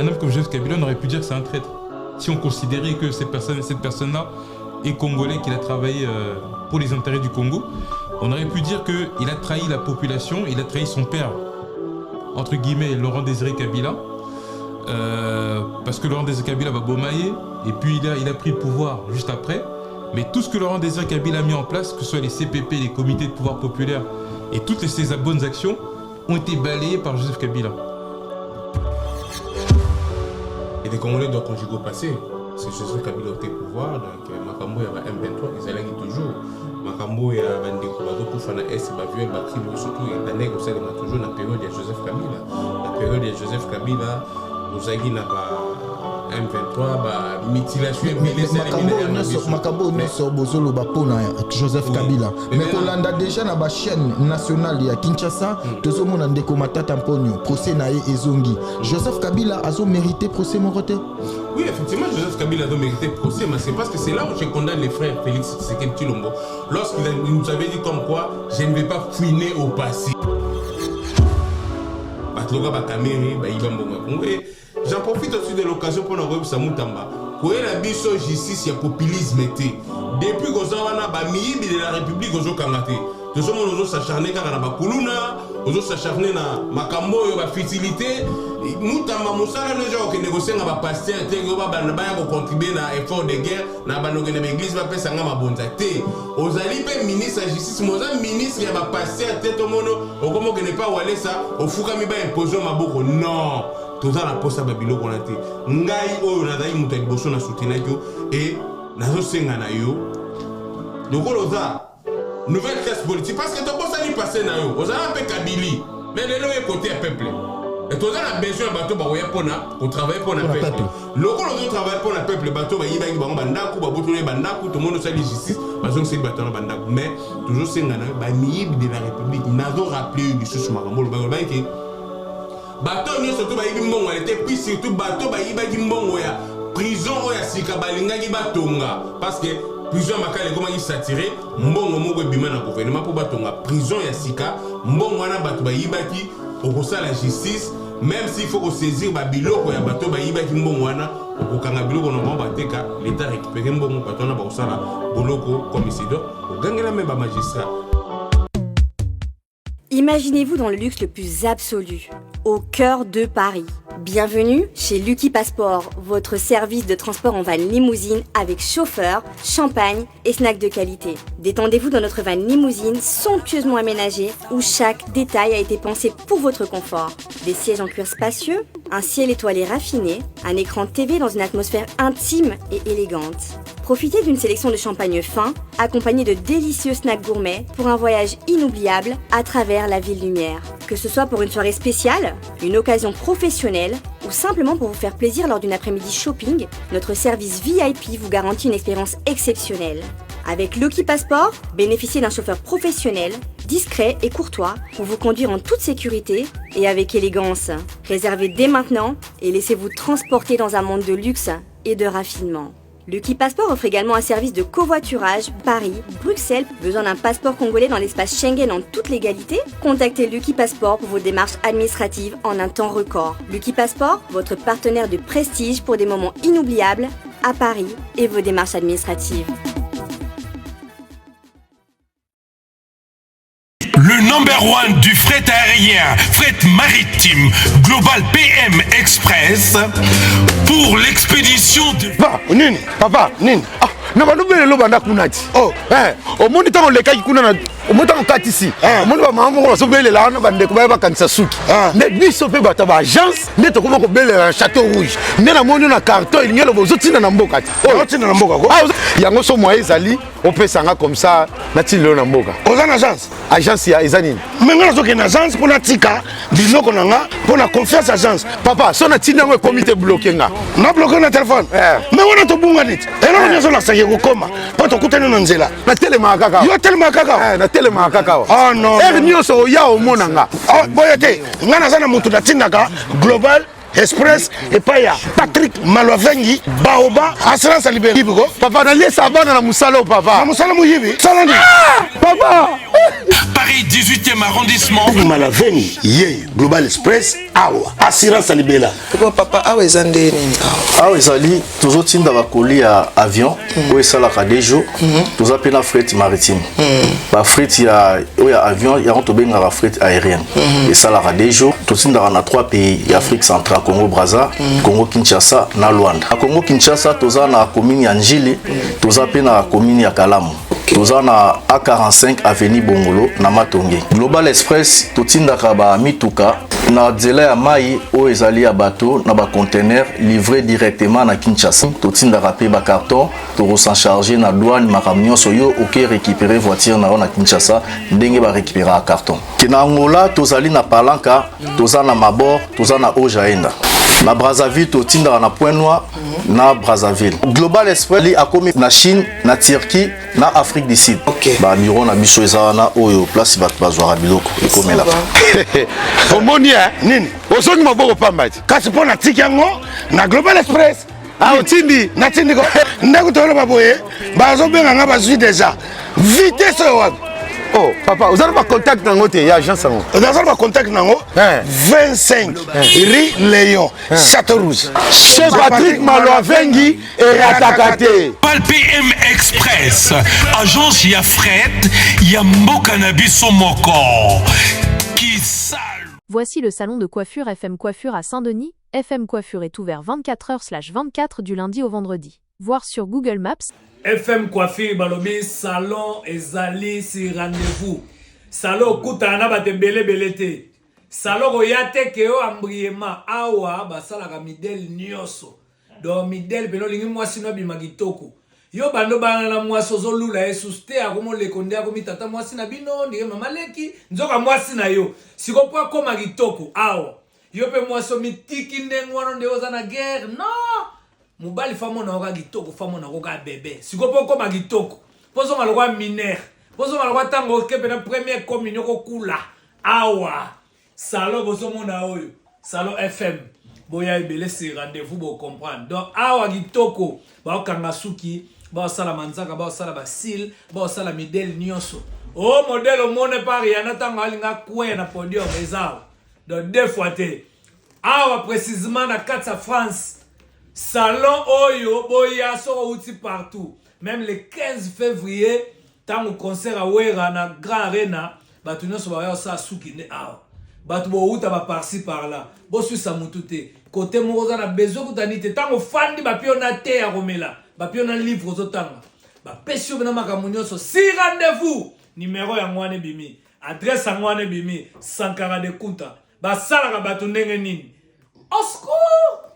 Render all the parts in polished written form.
Un homme comme Joseph Kabila, on aurait pu dire que c'est un traître. Si on considérait que cette personne-là est congolais, qu'il a travaillé pour les intérêts du Congo, on aurait pu dire qu'il a trahi la population, il a trahi son père, entre guillemets, Laurent Désiré Kabila, parce que Laurent Désiré Kabila va bomailler, et puis il a pris le pouvoir juste après. Mais tout ce que Laurent Désiré Kabila a mis en place, que ce soit les CPP, les comités de pouvoir populaire, et toutes ces bonnes actions, ont été balayées par Joseph Kabila. Et les Congolais doivent conjuguer au passé. C'est Joseph Kabila au pouvoir, donc Makambo il y a M23, ils allaient toujours. Makambo il y a Bandeko, Fana S, Bavuel, Bakrim, surtout il y a Tanek, ça il toujours la période de Joseph Kabila. La période de Joseph Kabila, nous avons n'a pas M23, mutilation, Makambo ne sort bozolo bapona Joseph Kabila. Mais Kolanda déjà na ba chaîne nationale ya Kinshasa, tozo mona ndeko matata mponyo, procès na ezongi. Joseph Kabila a mérité procès mon côté. Oui, effectivement, Joseph Kabila a mérité procès, mais c'est parce que c'est là où je condamne les frères Félix Tshisekedi Tshilombo. Lorsqu'il nous avait dit comme quoi, je ne vais pas fouiner au passé. J'en profite aussi de l'occasion pour nous dire Samutamba. Quoi la biso justice et populisme était. Depuis qu'on a bami de la République aux Kangaté. Nous sommes s'acharner car na bakuluna, nous s'acharner na makambo yo ba facilité. Mutamba musala no jo que négocier na ba pasteur te go ba ya ko contribuer na effort de guerre na ba no na église ba pesa nga mabonza te. Ozali pe ministre de justice, moza ministre ya ba pasteur te to mono, okomo que ne pas walé ça, ofuka mi ba imposer maboko. Non. Tout ça la poste babilo qu'on a été ngai oyo na dai muta liboso na soutenir yo et nazo senga na yo donc oza nouvelle classe politique parce que to bossa ni passer na yo oza un peu kabili mais le est côté peuple et tout ça a besoin bateau ba oya pona ko travailler pour le peuple loko lo travailler pour le peuple bateau ba yiba ba bandaku ba botole bandaku tout monde ça justice bazong c'est bateau na bandaku mais toujours senga na ba miyib de la république nazo rappeler biso sur makambo ba ki bateau nous surtout bayibi mbongo était puis surtout bateau bayiba ki mbongo ya prison oya sika balinga ki batonga parce que prison makale comment il s'attirer mbongo moko bima na gouvernement pour batonga prison ya sika mbongo na bateau bayiba ki okosa la justice même s'il faut saisir ba biloko ya bateau bayiba ki mbongo wana okokanga biloko na mbongo bateka l'état récupérer mbongo bateau na bakosala boloko comme isidore ogangela même ba magistrat. Imaginez-vous dans le luxe le plus absolu, au cœur de Paris. Bienvenue chez Lucky Passport, votre service de transport en van limousine avec chauffeur, champagne et snacks de qualité. Détendez-vous dans notre van limousine somptueusement aménagée où chaque détail a été pensé pour votre confort. Des sièges en cuir spacieux, un ciel étoilé raffiné, un écran TV dans une atmosphère intime et élégante. Profitez d'une sélection de champagne fin, accompagné de délicieux snacks gourmets pour un voyage inoubliable à travers la ville lumière. Que ce soit pour une soirée spéciale, une occasion professionnelle ou simplement pour vous faire plaisir lors d'une après-midi shopping, notre service VIP vous garantit une expérience exceptionnelle. Avec Lucky Passport, bénéficiez d'un chauffeur professionnel, discret et courtois pour vous conduire en toute sécurité et avec élégance. Réservez dès maintenant et laissez-vous transporter dans un monde de luxe et de raffinement. Lucky Passport offre également un service de covoiturage Paris, Bruxelles. Besoin d'un passeport congolais dans l'espace Schengen en toute légalité? Contactez Lucky Passport pour vos démarches administratives en un temps record. Lucky Passport, votre partenaire de prestige pour des moments inoubliables à Paris et vos démarches administratives. Le number one du fret aérien, fret maritime, Global PM Express, pour l'expédition de... Papa, Nini. Ah, na banubele lo banda kunati. Oh, au monde tant le kai kuna na au monde tant katisi. Au monde ba maman ko so bele la na bande ko ba kanisa suki. Ne biso pe bata ba agence, ne to ko ko bele château rouge. Ne na monde na carton il ngelo bozo tina na mboka. Oh, tina na mboka ko. Yango so moye zali, on peut sanga comme ça na tilo na mboka. Oza na agence. Agence ya ezanini. Menga zo ke na agence pour na tika, biloko na nga pour na confiance agence. Papa, so na tina ngo comité bloqué nga. Na bloqué na téléphone. Mais on a to bunga dit. Et non nyozo la saye ko koma. Po to kutana na nzela. Na telema kaka. Yo telema kaka. Na telema kaka. Ah non. Nyoso ya o monanga. Ah boyete. Ngana sana mutu na tinaka Global Express et paya Patrick Malovengi Baoba assurance libérée. Papa na lesa bana na musalo papa. Na musalo muyibi. Salani. Papa. Paris 18e arrondissement. Malaveni, Yé, Global Express, Awa, Assurance Alibela. Pourquoi papa, Awa est andé nini? Awa ezali, toujours tinda bakoli à avion, où est ça la Kadejo, toujours appelé la fret maritime. La fret, il y a avion, il y a un tobé la fret aérienne. Et ça la Kadejo, tout tinda on a 3 pays, Afrique centrale, Congo Brazza, Congo Kinshasa, na Luanda. À Congo Kinshasa, toza na commune ya Njili, toza pe na commune ya Kalamu. Toza na A45 avenue Bongolo na Matonge. Global Express totindaka ba mituka na nzela ya mai o ezali ya bateau na ba conteneur livré directement na Kinshasa. Totindaka pe ba carton to s'en charger na douane makambo nyonso yo oke récupérer voiture na Kinshasa ndenge ba récupérer carton. Kina Angola tozali na Palanka, toza na Mabor, toza na Ojaenda. Na Brazzaville totinda na Point Noir na Brazzaville. Global Express li akomi na Chine, na Turquie, na Afrique du Sud. Ba miro na biso ezana oyo place bat bazwara biloko ekomela. Omoni nini? Osongi maboko pambati. Kasi pona tikango na Global Express. Ah otindi, na tindi ko. Ndako tolo baboye, bazo benga nga bazwi déjà. Vitesse wapi? Oh, papa, vous avez pas contact dans votre agence? Vous avez pas contact dans 25 Rue Léon, Château-Rouge. Chez Patrick Maloavengi et Ratakate. Global PM Express. Agence ya fret, ya mboka na biso moko. Qui sale. Voici le salon de coiffure FM Coiffure à Saint-Denis. FM Coiffure est ouvert 24h/24 du lundi au vendredi. Voir sur Google Maps. FM Coiffure balobi salon ezali si rendez-vous. Salon kutana batembele belete. Salon oyate ke o ambriema awa basala ka midel nyoso. Do midel peno lingi mwasi no bimagitoko. Yo bando bana na mwasi ozolula esuste akomo lekonde akomi tata mwasi na bino ndike mama leki nzoka mwasi na yo. Sikopo akoma gitoko awa. Yo pe mwasi mitiki ndengwano ndeoza na guerre. Non! Mubali famo na oka gitoko famo na oka bébé sikopo koma gitoko pozo malokwa mineur pozo malokwa tango kepe na première communion ko kula awa salon bozo mona oyo salon FM boya ebele se rendez-vous bo comprendre donc awa gitoko ba okanga suki ba sala manzaka ba sala basil ba sala modèle nyonso o modèle mone par yana tango alinga kwe na podium ezao donc deux fois te awa précisément na 4 France. Salon Oyo, Boya, sera outil partout. Même le 15 février, tant au concert à Wera, na Grand Arena, Batuno Sobaya, ça, Soukine, ah. Batubo, ou t'as par-ci, par-là. Bossu, ça moutouté. Côté Morosa, na besoin que t'as nité. Tant au fan de Bapion à terre, à Romela. Bapion à livre, aux autres. Bapesio, Benama Kamunyo, so 6 rendez-vous. Numéro ya Mwane Bimi. Adresse à Mwane Bimi. Sankara de Kunta. Basala, Batunenge Nini. Au secours!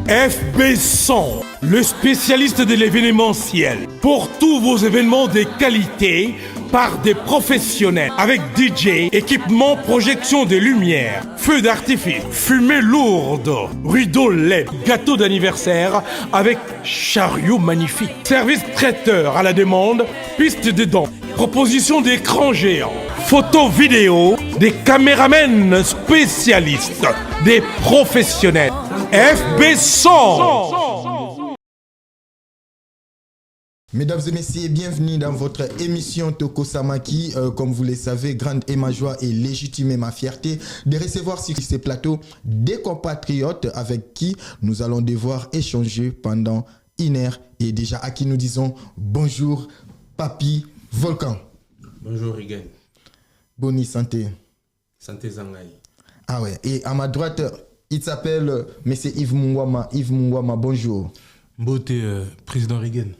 FB100, le spécialiste de l'événementiel. Pour tous vos événements de qualité, par des professionnels. Avec DJ, équipement, projection de lumière, feux d'artifice, fumée lourde, rideau LED, gâteau d'anniversaire avec chariot magnifique. Service traiteur à la demande, piste de danse, proposition d'écran géant, photo vidéo, des caméramens spécialistes, des professionnels. FB100. Mesdames et messieurs, bienvenue dans votre émission Toko Samaki. Comme vous le savez, grande est ma joie et légitime est ma fierté de recevoir sur ces plateaux des compatriotes avec qui nous allons devoir échanger pendant 1 heure et déjà à qui nous disons bonjour, Papi Volcan. Bonjour, Rigen. Boni santé. Santé Zangaï. Ah ouais, et à ma droite, il s'appelle Monsieur Yves Mungwama. Yves Mungwama, bonjour. Beauté, président Rigen.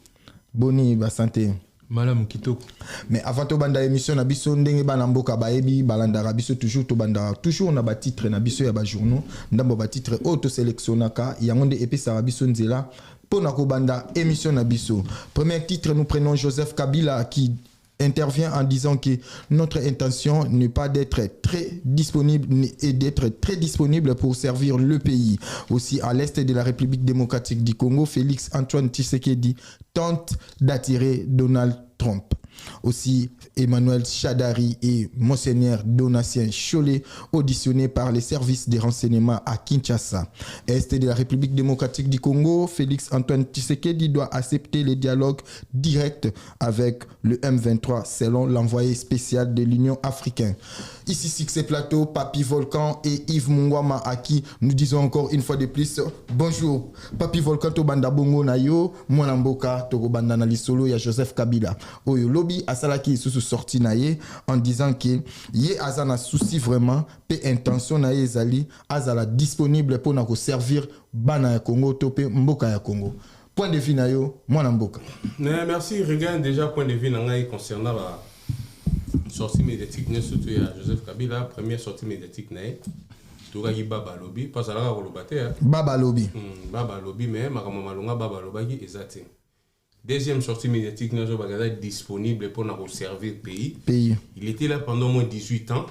Boni, ba santé. Madame Kitoko. Mais avant to banda émission na biso ndenge bana mboka baebi balanda biso toujours to banda toujours na ba titre na biso ya ba journaux ndambo ba titre auto sélectionnaka yangonde epesa biso nzela pona ko banda émission na biso. Premier titre, nous prenons Joseph Kabila qui intervient en disant que notre intention n'est pas d'être très disponible et d'être très disponible pour servir le pays. Aussi à l'est de la République démocratique du Congo, Félix Antoine Tshisekedi tente d'attirer Donald Trump. Aussi, Emmanuel Chadari et Monseigneur Donatien Cholet, auditionnés par les services des renseignements à Kinshasa. Est de la République démocratique du Congo, Félix Antoine Tshisekedi doit accepter les dialogues directs avec le M23 selon l'envoyé spécial de l'Union africaine. Ici Succès Plateau, Papi Volcan et Yves Mungwama à qui nous disons encore une fois de plus bonjour. Papi Volcan to banda bongo na yo, mwana mboka to banda na lisolo ya Joseph Kabila. Oyo lobby asalaki sous sorti na ye en disant que ye azana souci vraiment pe intention na ye ezali azala disponible pour na ko servir bana ya Congo to pe mboka ya Congo. Point de vue na yo, mwana mboka. Merci, regarde déjà point de vue na ngai concernant la sortie médiatique surtout à Joseph Kabila, première sortie médiatique nae tokaki Baba Lobby parce que la kolobate Baba Lobby Baba Lobby mais makambo malonga Baba Lobaki ezate. Deuxième sortie médiatique nazo bagada disponible pour na servir pays. Il était là pendant au moins 18 ans.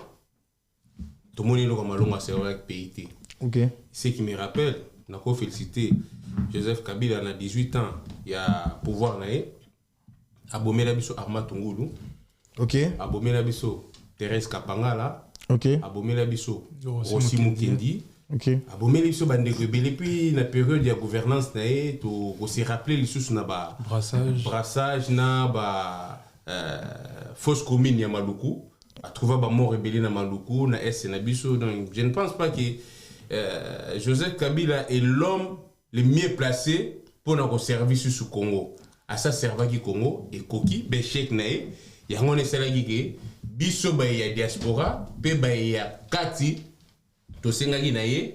Tout le monde est là comme malonga servir avec pays. OK. Ce qui me rappelle, n'a pas félicité Joseph Kabila a 18 ans, il y a pouvoir nae abomela biso Arma Tungulu. OK. Abomela biso Thérèse Kapangala. OK. Abomela biso Rossi Mukendi. OK. Abomela biso bande rebelle puis la période de gouvernance nae to se rappeler les sous na ba brassage na ba fausse commune ya Maluku a trouvé ba mort rebelle na Maluku na S na biso. Donc je ne pense pas que Joseph Kabila est l'homme le mieux placé pour notre service sur Congo. À ça serva qui Congo et Koki Bechek nae ya ngone sala gige biso ba ya diaspora pe ba ya kati to sengaki nae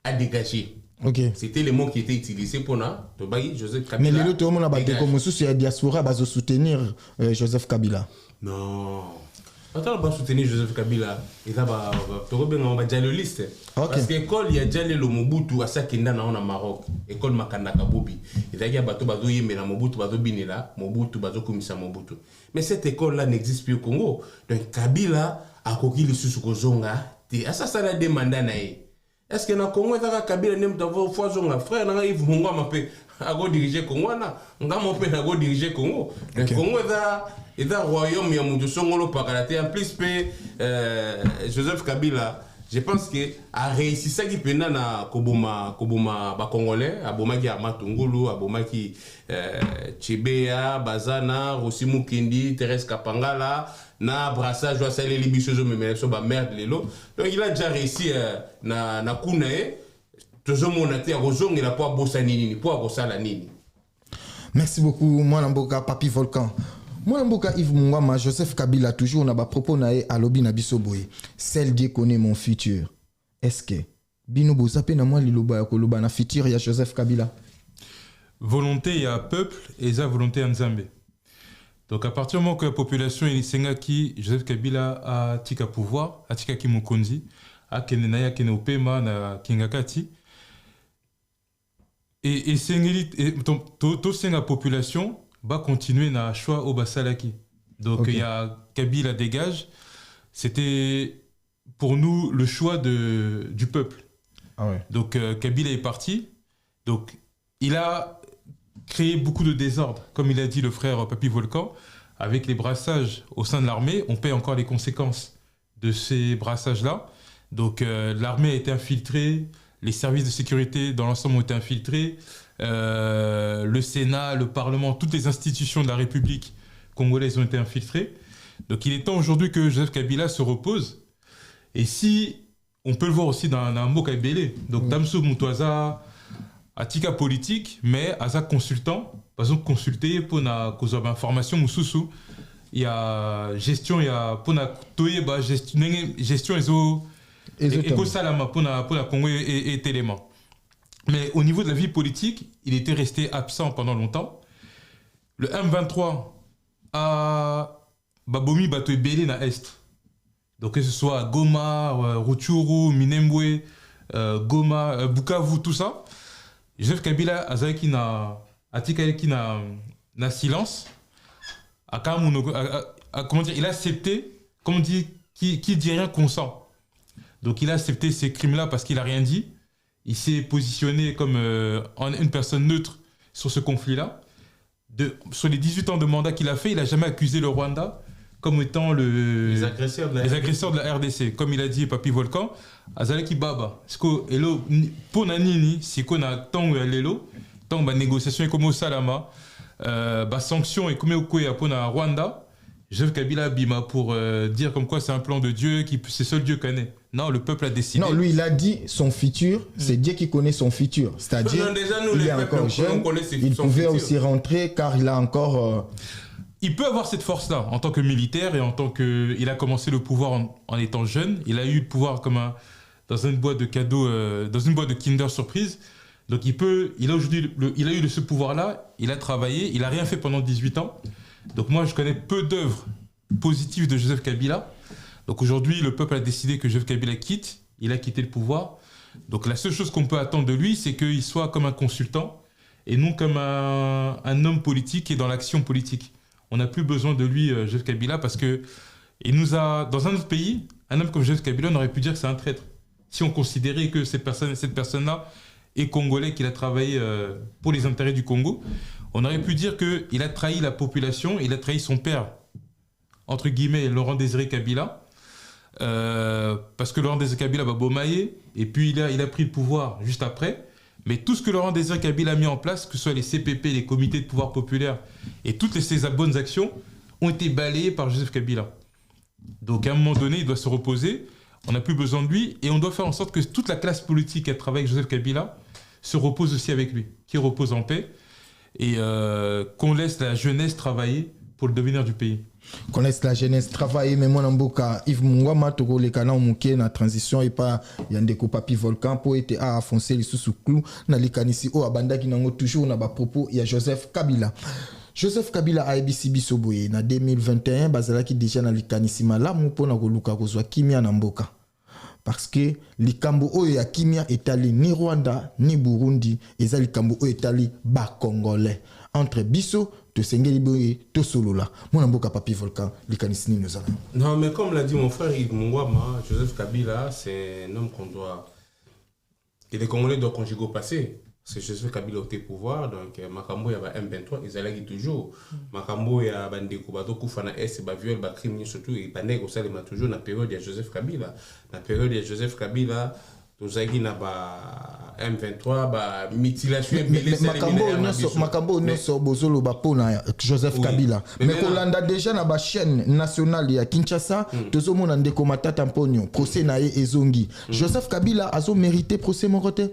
a dégager. OK. C'était le mot qui était utilisé pour na to ba Joseph Kabila. Mais le tout le monde a battu comme sous la diaspora va soutenir Joseph Kabila. Non. Attends, on va soutenir Joseph Kabila. Et là, on va déjà le liste. Parce que l'école, il y a déjà le Mobutu à Sakenda na Maroc. École Makanda Kabobi. Et là, il y a bateau bateau yembe na Mobutu bateau binela Mobutu bateau komisa Mobutu. Mais cette école-là n'existe plus au Congo. Donc Kabila a coquille sous Kozonga. Et ça, ça l'a demandé nae. Est-ce que na Congo, il y a Kabila n'aime d'avoir fois zonga frère na Yves Mungwama pe a go diriger Congo na ngamo pe na go diriger Congo. Donc Congo est dans le royaume ya mutu songolo pakalate en plus pe Joseph Kabila. Je pense que a réussi ça qui pena na koboma ba congolais aboma ki Arma Tungulu aboma ki Chebea Bazana Rossi Mukendi Thérèse Kapangala na brassage wa sale libisozo memele so ba merde lelo. Donc il a déjà réussi na kunae toujours mon até a rozong la po bossa nini po bosala nini. Merci beaucoup mwana mboka Papi Volcan. Mwana mboka Yves Mungwama Joseph Kabila toujours na ba propos nae à lobi na biso boye. Celle Dieu connaît mon futur. Est-ce que bino bozape na moi liloba ya koloba na futur ya Joseph Kabila? Volonté ya peuple et sa volonté en Nzambe. Donc à partir du moment que la population est sengaki Joseph Kabila a tika pouvoir, a tika ki mokonzi, a kenena ya kene opema na kingakati. Et sengeli to senga population va continuer na choix au Basalaki. Donc il y a Kabila dégage. C'était pour nous le choix du peuple. Ah ouais. Donc Kabila est parti. Donc il a créé beaucoup de désordre, comme il a dit le frère Papi Volcan, avec les brassages au sein de l'armée. On paie encore les conséquences de ces brassages-là. Donc l'armée a été infiltrée, les services de sécurité dans l'ensemble ont été infiltrés, le Sénat, le Parlement, toutes les institutions de la République congolaise ont été infiltrées. Donc il est temps aujourd'hui que Joseph Kabila se repose. Et si, on peut le voir aussi dans un mot Kaibele, donc Damso Mutuaza, Atika politique, mais Aza consultant, par exemple consulté pour na cause d'information Moussousou, il y a gestion, il y a pour na toye ba gestion éco-salama pour na Congo et Téléma. Mais au niveau de la vie politique, il était resté absent pendant longtemps. Le M23 a Babomi Batoy Belé na Est. Donc que ce soit Goma, Rutshuru, Minembwe, Goma, Bukavu, tout ça. Joseph Kabila Azaki na Atikaki na silence. Comment dire, il a accepté, comme on dit, qui dit rien consent. Donc il a accepté ces crimes-là parce qu'il a rien dit. Il s'est positionné comme une personne neutre sur ce conflit-là. sur les 18 ans de mandat qu'il a fait, il n'a jamais accusé le Rwanda comme étant les agresseurs de la RDC. Comme il a dit Papi Volcan, Azaleki Baba. Pour Nanini, si on a tant de négociations comme au Salama, sanctions et comme au Rwanda, Joseph Kabila Bima pour dire comme quoi c'est un plan de Dieu, c'est seul Dieu connaît. Non, le peuple a décidé. Non, lui, il a dit son futur, c'est Dieu qui connaît son futur. C'est-à-dire, il est encore jeune, il pouvait aussi rentrer car il a encore... Il peut avoir cette force-là en tant que militaire et en tant que... Il a commencé le pouvoir en étant jeune. Il a eu le pouvoir comme dans une boîte de cadeaux, dans une boîte de Kinder Surprise. Donc il a eu ce pouvoir-là, il a travaillé, il n'a rien fait pendant 18 ans. Donc moi, je connais peu d'œuvres positives de Joseph Kabila. Donc aujourd'hui, le peuple a décidé que Joseph Kabila quitte. Il a quitté le pouvoir. Donc la seule chose qu'on peut attendre de lui, c'est qu'il soit comme un consultant et non comme un homme politique et dans l'action politique. On n'a plus besoin de lui, Joseph Kabila, parce que il nous a, dans un autre pays, un homme comme Joseph Kabila, on aurait pu dire que c'est un traître. Si on considérait que cette personne-là est congolais, qu'il a travaillé pour les intérêts du Congo, on aurait pu dire qu'il a trahi la population, il a trahi son père, entre guillemets, Laurent Désiré Kabila, parce que Laurent Désiré Kabila va bomailler, et puis il a pris le pouvoir juste après. Mais tout ce que Laurent Désiré Kabila a mis en place, que ce soit les CPP, les comités de pouvoir populaire, et toutes ces bonnes actions, ont été balayées par Joseph Kabila. Donc à un moment donné, il doit se reposer, on n'a plus besoin de lui, et on doit faire en sorte que toute la classe politique qui a travaillé avec Joseph Kabila se repose aussi avec lui, qui repose en paix, et qu'on laisse la jeunesse travailler pour le devenir du pays. Qu'on laisse la jeunesse travailler, mais moi, Namboka, Yves Mungwama, Togo, les canaux mouké, na transition, et pas, Yandeko Papi Volcan, pour être à foncer les sous-sous-clous, na likanisi, oh, abanda qui n'en toujours, na ba propos, il y a Joseph Kabila. Joseph Kabila a ABC Bisoboye, na 2021, bazala qui déjà na likanisi, ma la moupo na goluka kozwa kimia Namboka. Parce que likambo oyo ya kimia etali ni Rwanda ni Burundi, eza likambo oyo etali ba Congolais. Entre biso, te sengeli boye, to solola. Mon mboka Papi Volcan, likanisini nous allons. Non, mais comme l'a dit mon frère Yves Mungwama, Joseph Kabila, c'est un homme qu'on doit... Et les Congolais doivent conjuguer au passé. C'est Joseph Kabila au pouvoir, donc Makambo y a M23, ils allaient toujours. Makambo y a Bandeko Bado Koufana S, viol, crime, surtout, et Bandeko Salema toujours dans la période de Joseph Kabila. Dans la période de Joseph Kabila, tous les M23, mutilation, Makambo ne so bozolo bapona Joseph Kabila. Mais Kolanda déjà na ba chaîne nationale ya Kinshasa, tozo mona ndeko matata mponyo, procès na ezongi. Joseph Kabila a mérité procès moroté.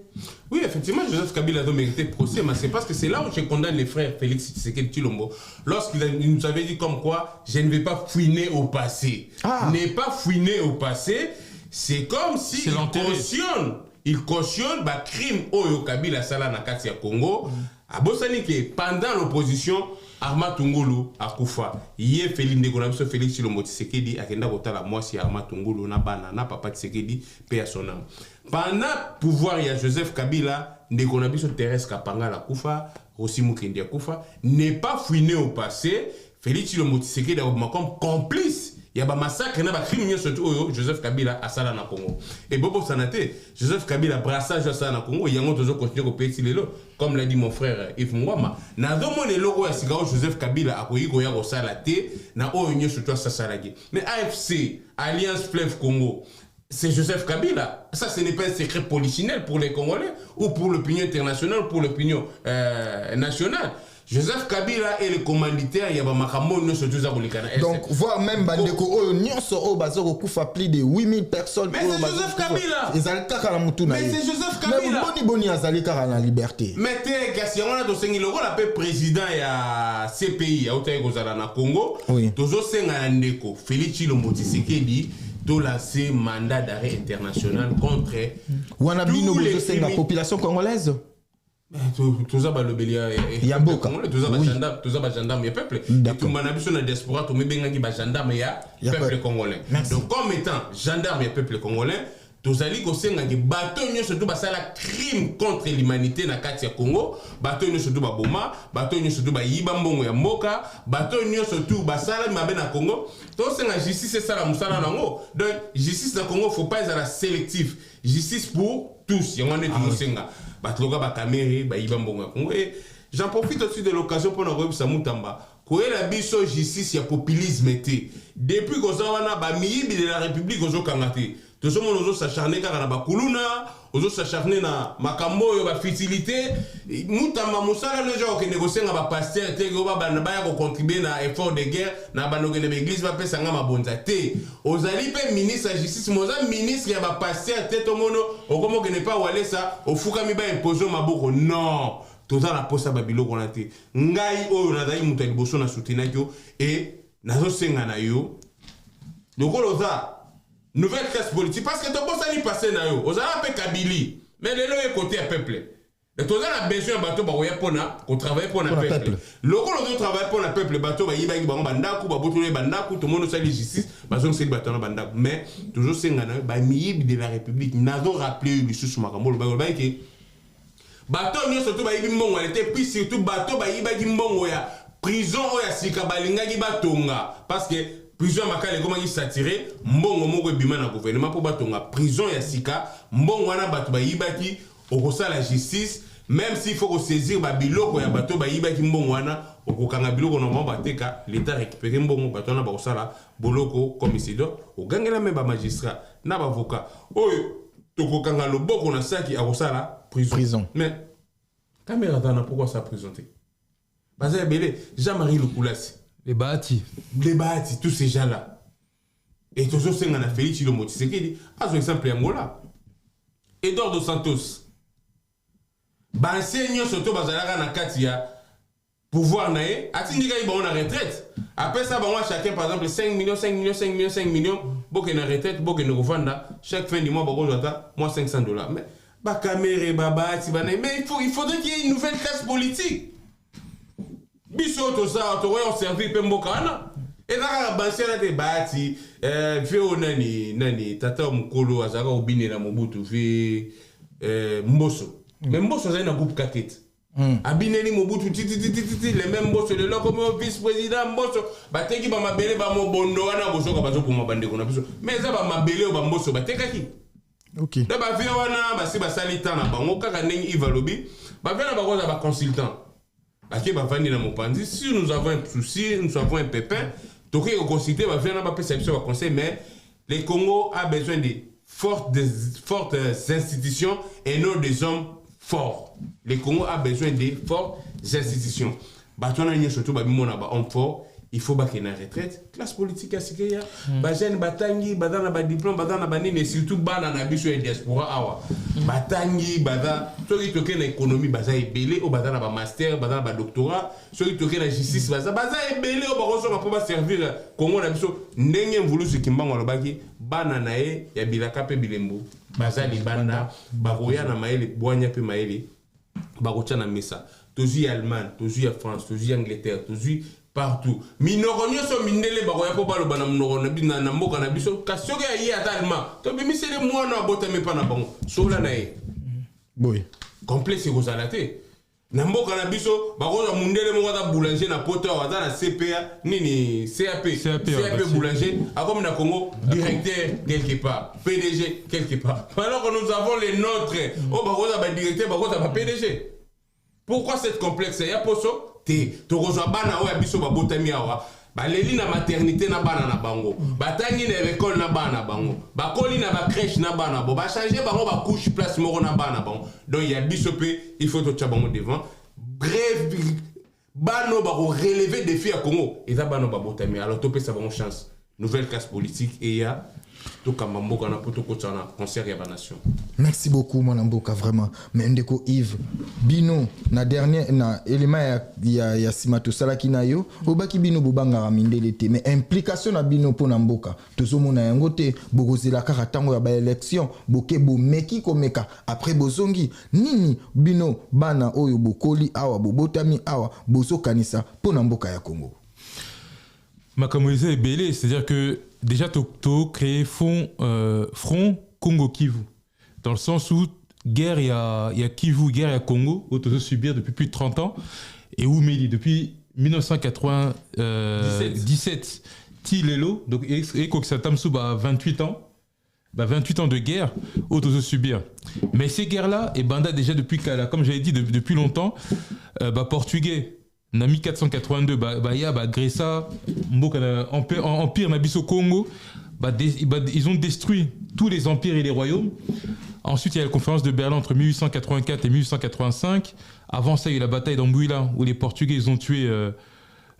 Oui, effectivement, Joseph Kabila a mérité procès, mais c'est parce que c'est là où je condamne les frères Félix Tshisekedi Tshilombo. Lorsqu'il nous avait dit comme quoi, je ne vais pas fouiner au passé. Ne pas fouiner au passé. C'est comme si il cautionne le crime Oyo Kabila Sala na kati ya Congo. A bosani que pendant l'opposition, Arma Tungulu a Koufa. Yé Félix Tshilombo Tshisekedi akenda kotala mwasi Arma Tungulu na bana na papa Tshisekedi paix à son âme. Pendant pouvoir il y a Joseph Kabila, Ndekonabiso Thérèse Kapanga la Koufa, Rossi Mukendi a Koufa, n'est pas fouiné au passé. Félix Tshilombo Tshisekedi a comme complice. Il y a un massacre, il y a un crime, surtout Joseph Kabila à Sala na Congo. Et Bobo Sanate, Joseph Kabila brassage à Sala na Congo, il y a un toujours continué au pays de comme l'a dit mon frère Yves Mungwama. N'a pas de logo à Sigao Joseph Kabila a couillé Goya au Salate, n'a pas eu surtout à Sassalagé. Mais AFC, Alliance Fleuve Congo, c'est Joseph Kabila. Ça, ce n'est pas un secret polichinelle pour les Congolais ou pour l'opinion internationale ou pour l'opinion nationale. Joseph Kabila est le commanditaire, il y a Makambo, nous sommes tous à Bolikana. Donc, voir même Bandeko, Nyonso, Bazoro, Koufa, plus de 8000 personnes. Mais c'est Joseph Kabila! Mais c'est Joseph Kabila! Mais Boni Azali car la liberté. Mais t'es Gassi, on a dos sengi logo la paix président ya CPI, ya Otaye Gozala na Congo. Oui. Tozo senga ndeko, Félix Tshilombo Tshisekedi, to lancé mandat d'arrêt international contre Wanabino Bozo senga population congolaise. Tous les béliers, il y a beaucoup. Tous les gendarmes, il y a peuple. Et tout le monde a besoin de diaspora, tout le monde a besoin de gendarmes, il y a peuple congolais. Donc, comme étant gendarme et peuple congolais, tous les gens qui bateau surtout la crime contre l'humanité dans le Congo, bateau surtout Boma, bateau surtout Yibambongo ya Moka, bateau surtout Basala Mabena Congo. Tous les justice c'est ça la musala nango. Donc, justice dans Congo, faut pas être sélectif. Justice pour tous, il y a un autre senga. Batloga ba kamere ba ibambonga Congo et J'en profite aussi de l'occasion pour nous dire Samutamba. Koye la biso justice ya populisme été. Depuis qu'on s'en va na miyibi de la République ozo kangate. Tout ce monde ozo s'acharner car na bakuluna, ozo s'acharner na makambo yo ba futilité. Mutamba musala le genre que négocier na ba pasteur te go ba ya ko contribuer na effort de guerre na banogene ba église ba pesa nga mabonza te. Ozali pe ministre ya justice moza ministre ya ba pasteur te to mono okomo que ne pas wale ça ofuka mi ba imposer maboko non. Toza na posa babilo kona te ngai oyo nazali mutu liboso na soutenaki yo et nazosenga na yo lokolo za nouvelle classe politique parce que tobosa ni passé na yo ozala pe kabili mais lelo ye côté ya peuple et toza na besoin bato ba koya pona ko travailler pona peuple lokolo zo travailler pona peuple bato ba yiba bango bandaku ba botole bandaku to mono sali justice bazo seli bato na bandaku mais toujours senga na ba miyibi de la république nazo rappeler lisusu makambo ba ke bato nyonso to bayibi mbongo alete puis surtout bato bayibaki mbongo ya prison oyo ya sika balingaki batonga parce que prison makala ekomaki satire mbongo moko ebima na gouvernement mpo batonga prison ya sika mbongo wana bato bayibaki okosala justice même s'il faut saisir babiloko ya bato bayibaki mbongo wana okokanga biloko normalement bateka l'état récupérer mbongo bato wana bakosala boloko comme isidore ogangela même bamagistrat na bavocat oyo tokokanga loboko na saki akosala prison. Mais, caméra d'Anna, pourquoi ça présenté? Bazé Belé, Jean-Marie Loukoulasi. Les Bahati, tous ces gens-là. Et toujours, c'est un Félix Chilomoti. C'est qui dit, par exemple, Angola. Eduardo Santos. Enseignant surtout, Bazalaga na Katia. Pouvoir naé, atindika yi ba on a retraite. Après ça, chacun par exemple 5 millions, 5 millions, 5 millions, 5 millions. Boke na retraite, boke na revanda. Chaque fin du mois, bako jota, moi $500. Mais, ba caméra baba mais il faudrait qu'il y ait une nouvelle classe politique biso to ça to on servir pe mbokana et là bansiana te bati feo nani tata mukolo azaka obinela mobutu fi mboso mais mboso za na groupe katete abineli mobutu titi les mêmes mboso le comme vice-président mboso bateki ba mabele ba mobondo wana bosoka bazo kuma bandeko na biso mais za ba mabele o ba mboso batekaki. Ok. Là, bah, viens, bah, c'est bah, salitan, bah, on a gagné Yves Alobi, bah, viens, bah, on a consultant. Bah, qui va venir dans mon pandis. Si nous avons un souci, nous avons un pépin, donc, on consulter, bah, viens, bah, perception, bah, conseil, mais les Congo a besoin de fortes institutions et non des hommes forts. Les Congo a besoin de fortes institutions. Bah, tu as surtout, bah, mon homme fort. Il faut qu'il y ait une retraite. Classe politique, c'est qu'il y a. Bajen batangi, badana ba diplôme, badana ba nini, surtout banana biso et diaspora awa. Batangi, badana. Ceux qui toquent l'économie, baza est belé, ou badana ba master, badana ba doctorat. Ceux qui toquent la justice, baza est belé, ou baroso ma pour servir Congo na biso. N'engue voulu ce qui m'en le baki, banana e, ya bilaka pe bilembo. Baza li banda, baroya na maele, boanya pe maele, barocha na mesa. Tozu Allemagne, tozu France, tozu Angleterre, tozu partout. Minoronyo so mindele bako ya poba lo bana mnoro na mboka na biso kasoke ya yi atalma. To bimi sele mwana abota me pa na bango. Sola na ye. Boy. Complexe ko salate. Na mboka na biso bako ya mundele mo wata boulanger na poto wata na CPA nini CAP boulanger akom na Congo directeur quelque part, PDG quelque part. Alors que nous avons les nôtres. Oh bako ya ba directeur bako ya ba PDG. Pourquoi cette complexe ya poso to rejoa bana oya biso babotami awa baleli na maternité na bana na bango batangi na école na bana bango bakoli na ba crèche na bana bo ba changer bango ba couche place moko na bana bango donc ya biso pe il faut to tchabango devant bref bano ba relever défi à Congo et ça bano babotami alors to pe ça bango chance nouvelle classe politique et ya to kamamboka na poto ko tsana concert ya ba nation. Merci beaucoup mon amboka vraiment mais ndeko Yves bino na dernier na élément ya simato salaki na yo obaki bino bobanga mindele te mais implication na bino pona mboka tozomona yango te bokozela kaka tango ya ba élection boke bomeki komeka après bozongi nini bino bana oyo bokoli awa bobotami awa bozokanisa pona mboka ya Congo. Makamoïse est belé, c'est-à-dire que déjà Tokto créé Front Congo-Kivu. Dans le sens où guerre, il y a Kivu, guerre, il y a Congo, où Toto subir depuis plus de 30 ans. Et où Meli, depuis 1997, Tilelo, donc Eko Ksatamsou a 28 ans. 28 ans de guerre autour de subir. Mais ces guerres-là, et banda déjà depuis, comme j'avais dit, depuis longtemps, portugais, en 1482, Gressa, empire Nabiso Congo, ils ont détruit tous les empires et les royaumes. Ensuite, il y a la conférence de Berlin entre 1884 et 1885. Avant ça, il y a eu la bataille d'Ambuila, où les Portugais ils ont tué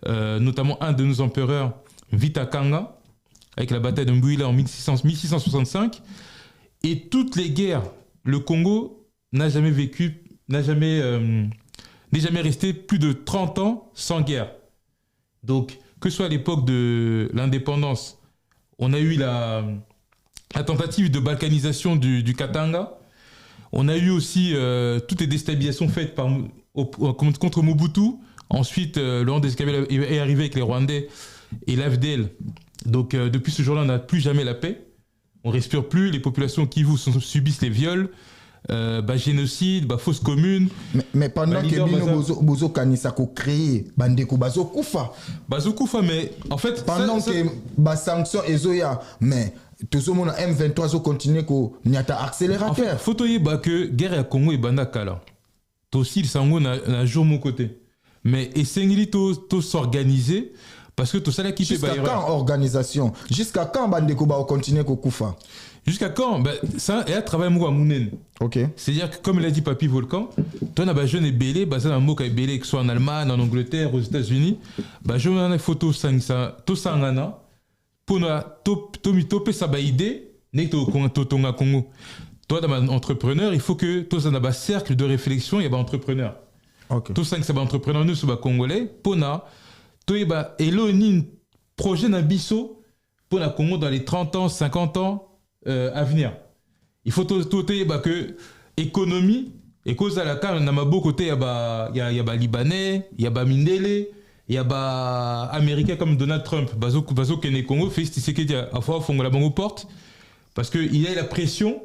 notamment un de nos empereurs, Vita Kanga, avec la bataille d'Ambuila en 1665. Et toutes les guerres, le Congo n'est jamais resté plus de 30 ans sans guerre. Donc, que ce soit à l'époque de l'indépendance, on a eu la tentative de balkanisation du Katanga. On a eu aussi toutes les déstabilisations faites contre Mobutu. Ensuite, Laurent Kabila est arrivé avec les Rwandais et l'AFDL. Donc, depuis ce jour-là, on n'a plus jamais la paix. On ne respire plus. Les populations Kivu subissent les viols, génocide, fausse commune. Mais pendant que Bino Bozo Kanisako créé, Bandeko Bazo Koufa. Bazo Koufa, mais en fait. Pendant que les sanctions Ezoya, mais tout le monde M23 continue à être accélérateur. En fait, faut que guerre à Congo et Banda Kala. Aussi, le Sango n'a jour mon côté. Mais essayez de s'organiser. Parce que tout ça, qui fait jusqu'à quand organisation? Jusqu'à quand Bandeko va continuer à Koufa? Jusqu'à quand? Ça, et à travailler à Mounen. Ok. C'est-à-dire que, comme l'a dit Papy Volcan, toi, on a jeune et belé, ça, un mot qui est belé, que ce soit en Allemagne, en Angleterre, aux États-Unis, je me donne des photos, tout ça, pour nous, topé ça, idée, n'est que Tonga Congo. Toi, dans un entrepreneur, il faut que tout ça, dans un cercle de réflexion, il y a un entrepreneur. Ok. Tout ça, c'est un entrepreneur, nous, c'est Congolais, pour nous, et là, il y a un projet d'ambition pour le Congo dans les 30 ans, 50 ans à venir. Il faut tout que l'économie, et cause à la carte, on a beaucoup côté, il y a Libanais, il y a Mindele, il y a Américains comme Donald Trump, Bazo Kene Congo, fait ce qu'il y a à fois au la banque aux portes, parce qu'il y a la pression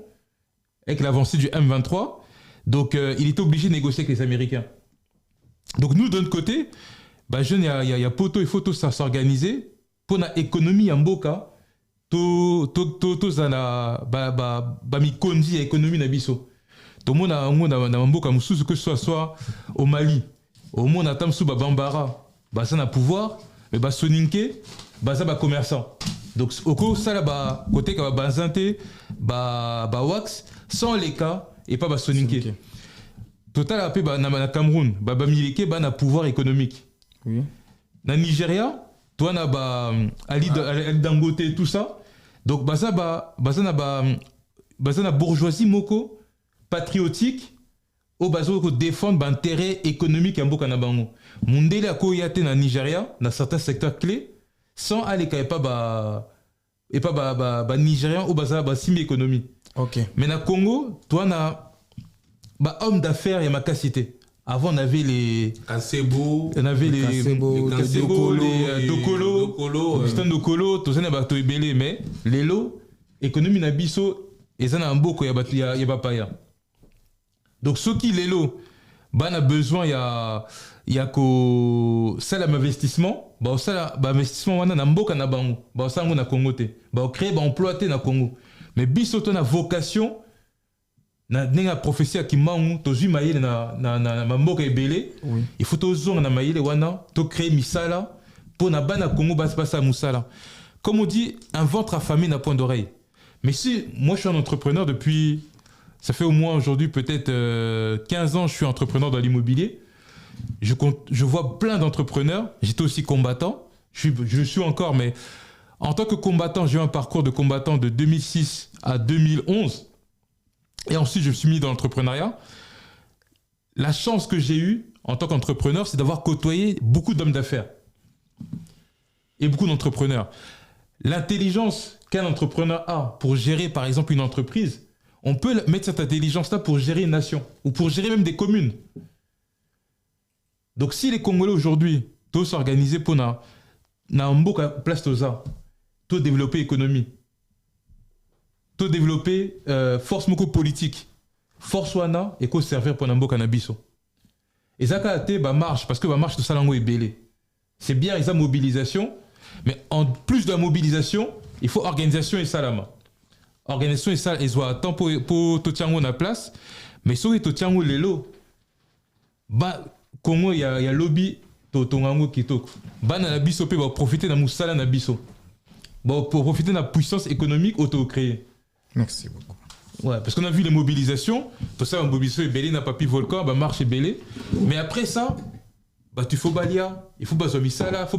avec l'avancée du M23, donc il est obligé de négocier avec les Américains. Donc nous, d'un côté, il y a poto et photo ça s'organiser pour l'économie en boka to zana mi kondi économie na biso to mona na mboka mususu que ce soit au Mali au monde atam sous bambara ça na pouvoir mais soninke ça commerçant donc oko ça là côté ka bazante wax sans les cas et pas soninke total après na Cameroun mileke na pouvoir économique. Oui. Dans le Nigeria, toi, tu as Ali Dangote, tout ça. Donc, na bourgeoisie moko patriotique au bazo défendre l'intérêt économique en Boka Nabango. Mundele a koyate na Nigeria, dans certains secteurs clés, sans aller pas Nigérian au baza simi économie. Ok. Mais na Congo, toi, na homme d'affaires et ma cacité. Avant, on avait les Kansebo, on avait les Dokolo, Augustin Dokolo, tout ça n'a pas tout ébélé, mais les lots, économie n'a biso, et ça n'a un beau qu'il y a pas ya. Donc, ceux qui les lots, on a besoin, il y a ça l'investissement, ça l'investissement, on a un beau qu'on a bango, ça on a congoté, on crée, on exploite na Congo. Mais biso, on a vocation, na prophétie qui m'a tozu maïle na mboka ebele il faut tozonga na maïle wana to créer misala pour na bana Congo basa musala comme on dit un ventre affamé n'a point d'oreille. Mais si moi je suis un entrepreneur depuis ça fait au moins aujourd'hui peut-être 15 ans je suis entrepreneur dans l'immobilier, je vois plein d'entrepreneurs, j'étais aussi combattant, je suis encore, mais en tant que combattant j'ai eu un parcours de combattant de 2006 à 2011. Et ensuite, je me suis mis dans l'entrepreneuriat. La chance que j'ai eue en tant qu'entrepreneur, c'est d'avoir côtoyé beaucoup d'hommes d'affaires et beaucoup d'entrepreneurs. L'intelligence qu'un entrepreneur a pour gérer, par exemple, une entreprise, on peut mettre cette intelligence-là pour gérer une nation ou pour gérer même des communes. Donc, si les Congolais aujourd'hui, tous s'organiser pour na mboka place toza, tout développer l'économie, tout développer force moko politique, force wana et ko servir pour nambo cannabis. Et ça a marche parce que marche de salango est belé. C'est bien ils ont mobilisation, mais en plus de la mobilisation, il faut organisation et salama. organisation ça ils ont temps pour totiango na place mais soki totiango lelo ba Congo il y a lobby totongango kitoko bana na biso pe ba profiter na musala na biso ba profiter de la puissance économique auto-créée. Merci beaucoup. Ouais, parce qu'on a vu les mobilisations, tout ça, une mobilisation est belé, n'a pas pu volcan, bah marche est belé. Mais après ça, bah tu faut balia, il faut bazo misala, il faut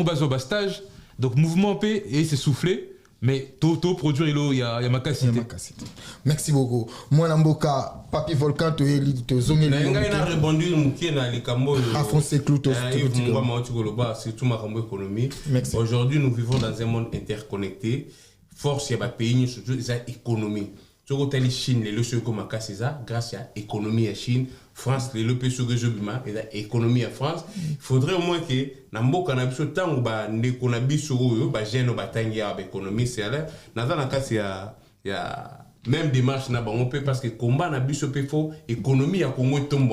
bazo stage. Donc mouvement P et c'est soufflé, mais tout produire il y a ma cassité. Merci beaucoup. Moi Namboka, Papi Volcan te zongé. N'a répondu mouké na les cambo. Afonso Cloutos. Surtout ma cambo économie. Aujourd'hui nous vivons dans un monde interconnecté. Force y a pays surtout les économies. Sur la Chine, les leçons comme à ça, grâce à l'économie à Chine, France, les leçons sur le jeu et l'économie à France. Il faudrait au moins que, dans le cas où tant qu'on a bis sur eux, gêne au bataille avec l'économie, c'est là. Dans le cas, il y a même démarche na on peut parce que combat na biso pe fo économie à Congo tombe.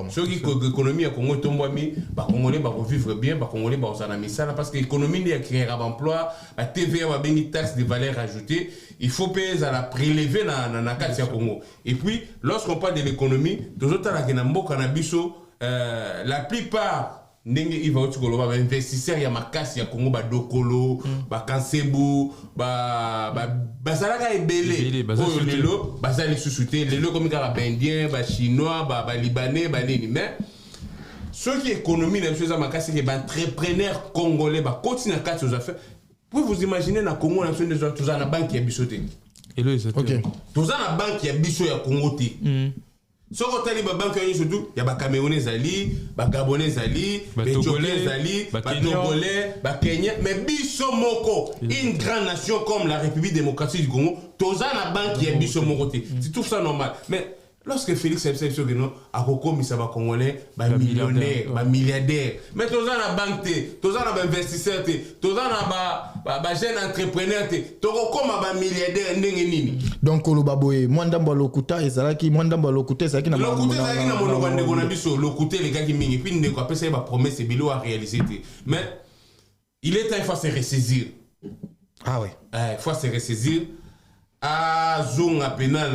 Ceux qui économie à Congo tombe mi ba congolais ba vivre bien, ba congolais ba osana misala parce que l'économie n'y a créer d'emploi, la TVA va béni taxe de valeur ajoutée, il faut payer à la prélever na carte ya Congo. Et puis lorsqu'on parle de l'économie, toujours la que na mboka na biso la plupart ndenge iva otiko ba investisseurs ya makasi ya Congo ba dokolo ba kansebu ba salaka ebele oyo lelo bazali susute lelo comme ka ba indien ba chinois ba libanais ba nini mais ceux qui économie na chose makasi ke ba entrepreneur congolais ba continue na kati aux affaires vous vous imaginez na Congo na sonde tous na banque ya bisote et là OK tous na banque ya biso ya Congo te so ko tali ba banque ya surtout ya ba Camerounais zali ba Gabonais zali ba Togolais zali ba Togolais ba Kenya mais biso moko une grande nation comme la République démocratique du Congo toza na banque ya biso moko te c'est tout ça normal mais lorsque Félix Sebsebso geno akokomi sa ba Congolais ba millionnaire ba milliardaire mais toza na banque te toza na ba investisseur te toza na ba jeune entrepreneur te tokokoma ba milliardaire ndenge nini donc koloba boye mwandamba lokuta ezalaki na lokuta ezalaki na monoko ndeko na biso lokuta les gars qui mingi puis ndeko apesa ba promesse bilo à réaliser te mais il est temps il faut se ressaisir ah ouais il faut se ressaisir zonga pena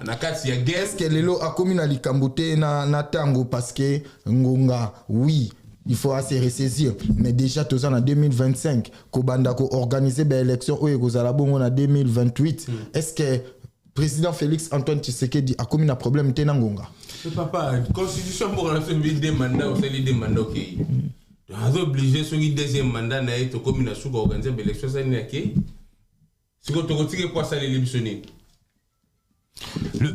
na kati ya guerre. Est-ce que lelo akomi na likambo te na tango parce que ngonga oui il faut se ressaisir mais déjà tous en 2025 kobanda ko organiser ba élection oyo kozala bongo na 2028 est-ce que président Félix Antoine Tshisekedi akomi na problème te na ngonga papa constitution pour la des mandats au des mandats OK on est obligé sur le deuxième mandat na eto komi na suka organiser ba élection ça ni OK. Quoi ça les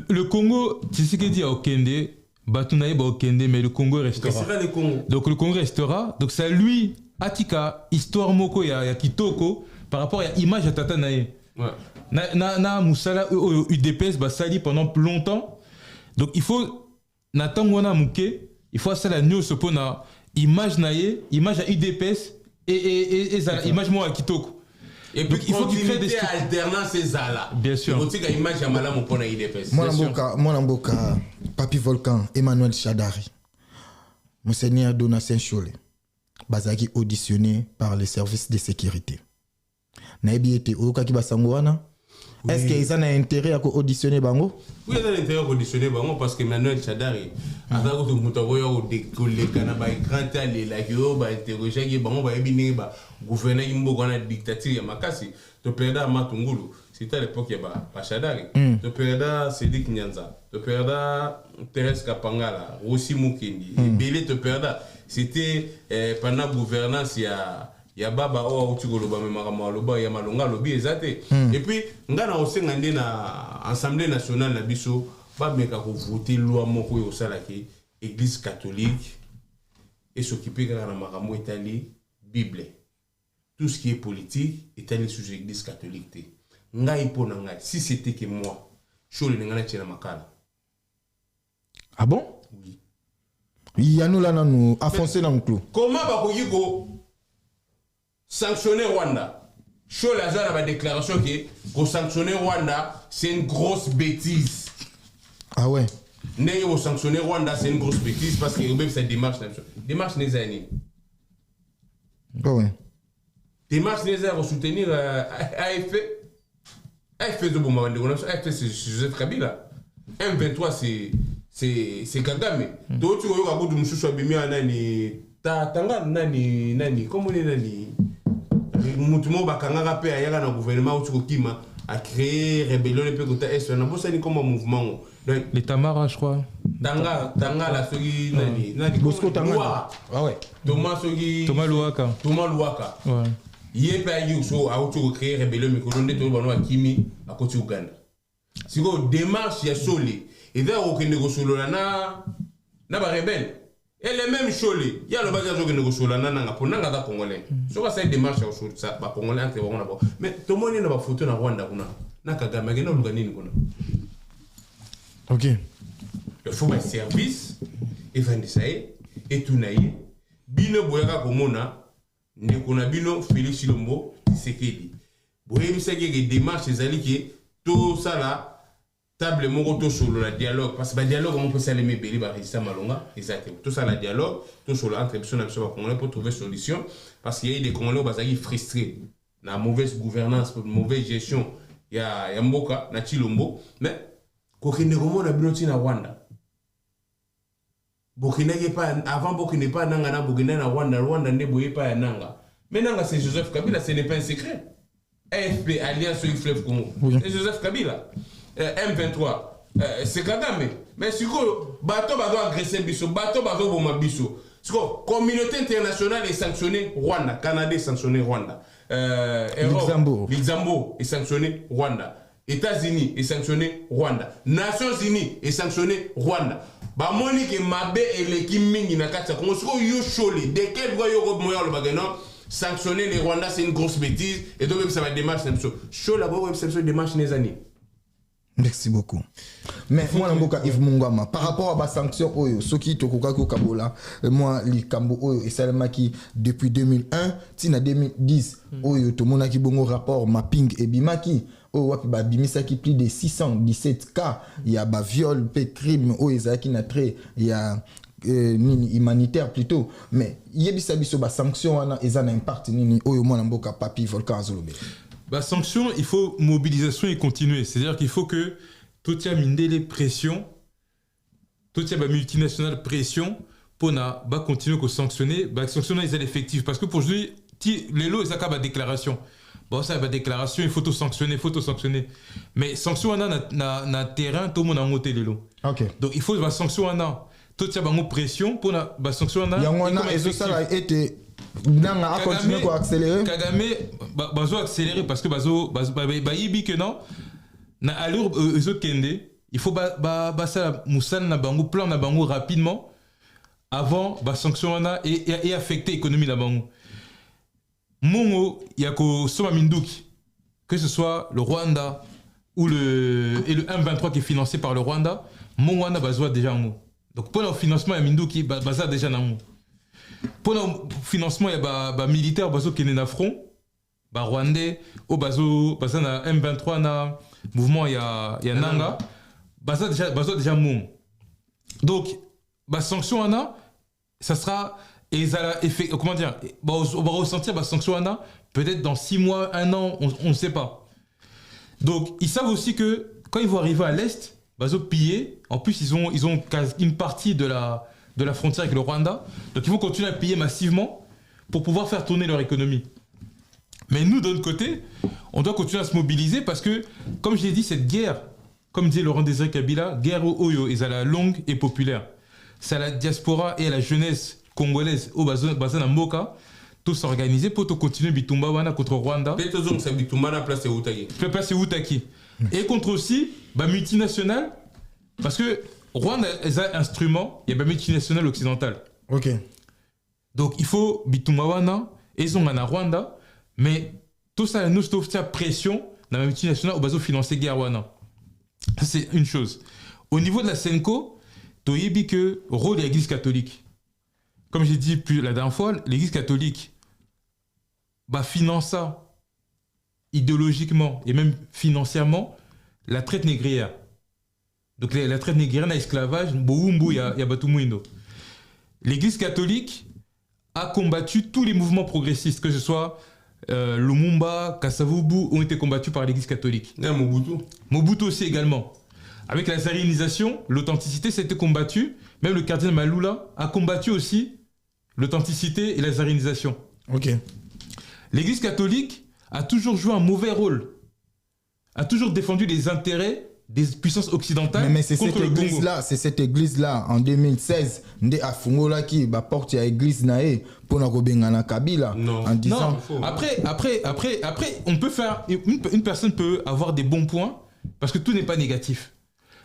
le Congo, Tshisekedi a Okende, Batunaï ba Okende, mais le Congo restera. Le Congo. Donc le Congo restera. Donc ça lui, Atika, histoire moko ya Kitoko, par rapport à l'image à Tata Nae. Ouais. Na Moussala, UDPS, Basali pendant longtemps. Donc il faut, Nathan Wana Mouké, il faut ça la news pour na image Nae, image à UDPS et image moi à Kitoko. Et puis il faut qu'il crée des alternances et zala. Bien sûr. Il faut que l'image à Malam pour IDPS. Mon amboka, Papi Volcan, Emmanuel Chadari, Monseigneur Donatien Cholé, Bazaki auditionné par les services de sécurité. Naebi était au Kaki Basangouana. Est-ce qu'ils ont intérêt à auditionner Bango? Oui, ils ont intérêt à auditionner Bango parce que Emmanuel Chadari, à la route de Moutaboya, au décollé, Canaba, grand talé, la Kyo, interroger Bango, Babine, gouverner Imbo, la dictature, Makasi, te perda Matungulu. C'était à l'époque, il y a Chadari. Te perda Sédik Nyanza, te perda Thérèse Kapangala, Rossi Moukendi, Belé te perda. C'était pendant la gouvernance, il y a baba o utigoloba memaka loba ya malonga lobi ezate et puis ngana osengande na assemblée nationale na biso ba meka ko voter loi moko yo salaki église catholique et s'occuper de la makambo etali bible tout ce qui est politique est allé sous l'église catholique ngai pona ngai si c'était que moi chole ngana tshela makala ah bon oui il y a nous là nous enfoncer dans le clou comment ba ko yiko sanctionner Rwanda. Chaud la zone a la déclaration que sanctionner Rwanda, c'est une grosse bêtise. Ah ouais. N'est-ce sanctionner Rwanda, c'est une grosse bêtise parce que même cette démarche, démarche n'est pas. Ah ouais. Démarche n'est pas pour soutenir AFP. AFP de Bomba, AFP c'est Joseph Kabila. M23 c'est Kagame. Donc tu vois que Moussou Swabimi nani tanga nani comment on est nani Moutumo bakanga rapé ayala na gouvernement où tu kima a créé rébellion le peu est na bossa ni comme mouvement les Tamara je crois. Tanga la sogi nani Bosco Tanga. Ah ouais. Thomas Luaka. Ouais. Yé pa yuso a auto créer rébellion mais ko ndé to bano akimi à côté Uganda. Siko démarche ya soli et là au négocier na ba rebelle et les mêmes cholés il y a le bagage au négocier na nga pour nanga da congolais. So ça démarche au soli ça ba congolais entre bon na mais to moni na ba photo na Rwanda kuna na Kagame ngena lugani ni kuna. OK. Il faut un service et vendre ça et tout naïe bino boyaka komona ndekona bino Félix Chilombo Tshisekedi boyebi saki ke démarche ezali ke tout ça là table moko to solo la dialogue parce que ba dialogue on peut s'allumer beli ba résistant malonga exactement tout ça la dialogue tout solo entre personnes na biso ba congolais pour trouver solution parce qu'il y a des congolais bazaki frustrés na mauvaise gouvernance mauvaise gestion ya mboka na Chilombo mais kokende komona bino tina Rwanda Burkina n'est pas avant Burkina pas nanga na Burkina na Rwanda ne boye pas ya nanga. Mais nanga c'est Joseph Kabila, ce n'est pas un secret. AFP Alliance sur le fleuve Congo. C'est Joseph Kabila. M23 c'est Kagame. Mais si ko bateau va agresser biso, bateau va boma biso. Si ko communauté internationale est sanctionnée Rwanda, Canada est sanctionné Rwanda. Luxembourg est sanctionné Rwanda. États-Unis est sanctionné Rwanda. Nations Unies est sanctionné Rwanda. Ba moni ke mabe eleki mingi na kati ko siko yo choli de quel voie yo moya le bagano sanctionner les Rwandais c'est une grosse bêtise et donc ça va démarche même chose chola bo web c'est démarche les années. Merci beaucoup. Mais moi namboka Yves Mungama par rapport à ba sanction oyo soki tokoka ko kabola moi li kambo oyo esalemaki depuis 2001 tina 2010 oyo to monaki bongo rapport mapping et bimaki oh wapi ba bimisaki plus de 617 cas il y a ba viol pe crime oh ezaki na trait il y a nini humanitaire plutôt mais yebisa biso ba sanction wana eza na impact nini oyo mwana mboka papi volcan azolobe ba sanction il faut mobilisation et continuer c'est-à-dire qu'il faut que tout y a mindele pression tout y a ba multinationale pression pour na ba continuer que sanctionner ba sanctionner les effectifs parce que pour aujourd'hui les lots ezaka ba déclaration. Bon, ça va déclaration, il faut tout sanctionner. Mais sanction on a na terrain, tout le monde a monté les lots. OK. Donc il faut la sanction on a. Tout ça va pression pour la sanction on a. Il y a et ça a été a continué à accélérer. Kagame bazo accélérer parce que bazo yibi que non. Na allure ezo kende, il faut ça musal na bango plan na bango rapidement avant ba sanction on a et affecter l'économie na bango. Mongo yako soma minduki que ce soit le Rwanda ou le M23 qui est financé par le Rwanda Mongo wana bazwa déjà mo donc pour le financement ya minduki baza déjà na mo pour le financement ya ba militaire bazo kene na front ba rwandais o baza na M23 na mouvement ya nanga baza déjà mo donc ba sanction wana ça sera et ça effet comment dire on va ressentir la sanction peut-être dans 6 mois 1 an on ne sait pas donc ils savent aussi que quand ils vont arriver à l'est ils vont piller en plus ils ont une partie de la frontière avec le Rwanda donc ils vont continuer à piller massivement pour pouvoir faire tourner leur économie mais nous de notre côté on doit continuer à se mobiliser parce que comme je l'ai dit cette guerre comme disait Laurent Désiré Kabila guerre oyo est à la longue et populaire c'est à la diaspora et à la jeunesse congolaise au bazana mboka tout s'organiser pour continuer bitumba wana contre Rwanda peut-être donc ça bitumba na place Outaki et contre aussi ba multinationale parce que Rwanda est un instrument il y a ba multinationale occidentale. OK. Donc il faut bitumba wana et on na Rwanda mais tout ça nous faire pression dans la multinationale au bazo financer guerre wana. Ça c'est une chose. Au niveau de la Senko, to yebi que rôle de l'église catholique. Comme j'ai dit la dernière fois, l'église catholique finance ça idéologiquement et même financièrement la traite négrière. Donc la traite négrière, l'esclavage, il y a Batumuindo. L'église catholique a combattu tous les mouvements progressistes, que ce soit Lumumba, Kasavubu ont été combattus par l'église catholique. Et Mobutu. Mobutu aussi également. Avec la zarianisation, l'authenticité s'était combattue. Même le cardinal Malula a combattu aussi l'authenticité et la zarianisation. Ok. L'église catholique a toujours joué un mauvais rôle. A toujours défendu les intérêts des puissances occidentales. Mais c'est cette église-là, en 2016, Nde Afungola qui porte l'église nae pour na Kabila. Non. En disant. Non. Après, on peut faire. Une personne peut avoir des bons points parce que tout n'est pas négatif.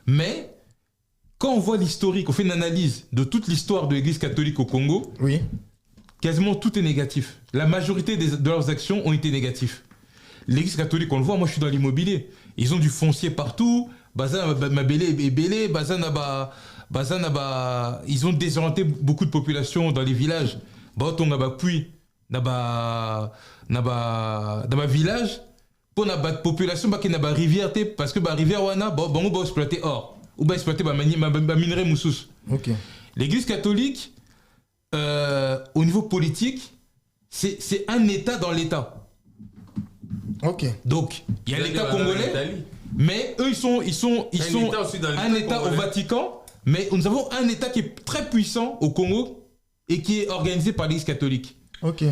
Mais quand on voit l'historique, on fait une analyse de toute l'histoire de l'église catholique au Congo, oui. Quasiment tout est négatif. La majorité de leurs actions ont été négatives. L'église catholique, on le voit, moi je suis dans l'immobilier. Ils ont du foncier partout. Ils ont désorienté beaucoup de populations dans les villages. Puis, dans ma village, pour la population, qui n'a pas rivière, parce que la rivière, on a exploité or. Ou bien exploiter minerai moussous. Ok. L'église catholique, au niveau politique, c'est un État dans l'État. Ok. Donc, il y a l'État congolais, mais eux, ils sont un État au Vatican, mais nous avons un État qui est très puissant au Congo et qui est organisé par l'Église catholique. Ok.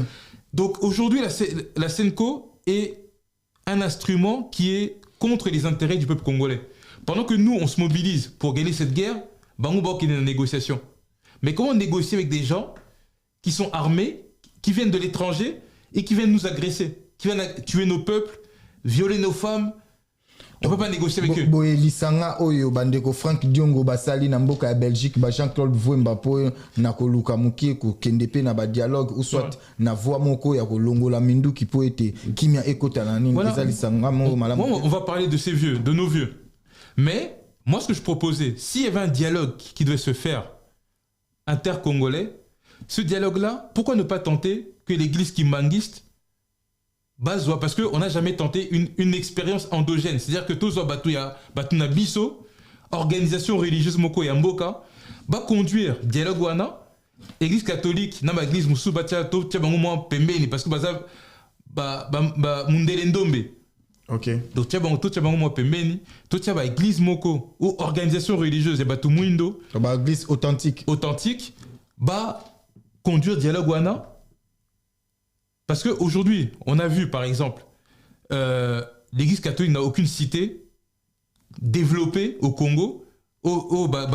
Donc, aujourd'hui, la SENCO est un instrument qui est contre les intérêts du peuple congolais. Pendant que nous, on se mobilise pour gagner cette guerre, on va qu'il y ait une négociation. Mais comment négocier avec des gens qui sont armés, qui viennent de l'étranger et qui viennent nous agresser, qui viennent tuer nos peuples, violer nos femmes? On ne peut pas négocier avec eux. Boelisanga oyo bandeko Frank Diongo basali na mboka ya Belgique ba Jean-Claude Vwemba po na koluka mukie ko kende pe na ba dialogue ou soit na voix moko ya kolongola minduki po ete kimia ekota na nini ezalisanga mo malamu. On va parler de ces vieux, de nos vieux. Mais moi ce que je proposais, s'il y avait un dialogue qui devait se faire inter-congolais, ce dialogue-là, pourquoi ne pas tenter que l'église kimbanguiste bazoa, parce qu'on n'a jamais tenté une expérience endogène. C'est-à-dire que tous Batuna Biso, organisation religieuse Moko Yamboka, va conduire dialogue wana, église catholique, na église Moussou Batia, tia bango pembeni, parce que Mundele Ndombe. Ok. Donc tia bango pembeni, tia ba église Moko, ou organisation religieuse, et Batu Mwindo. Ba église authentique. Authentique, va conduire dialogue wana. Parce qu'aujourd'hui, on a vu par exemple, l'église catholique n'a aucune cité développée au Congo,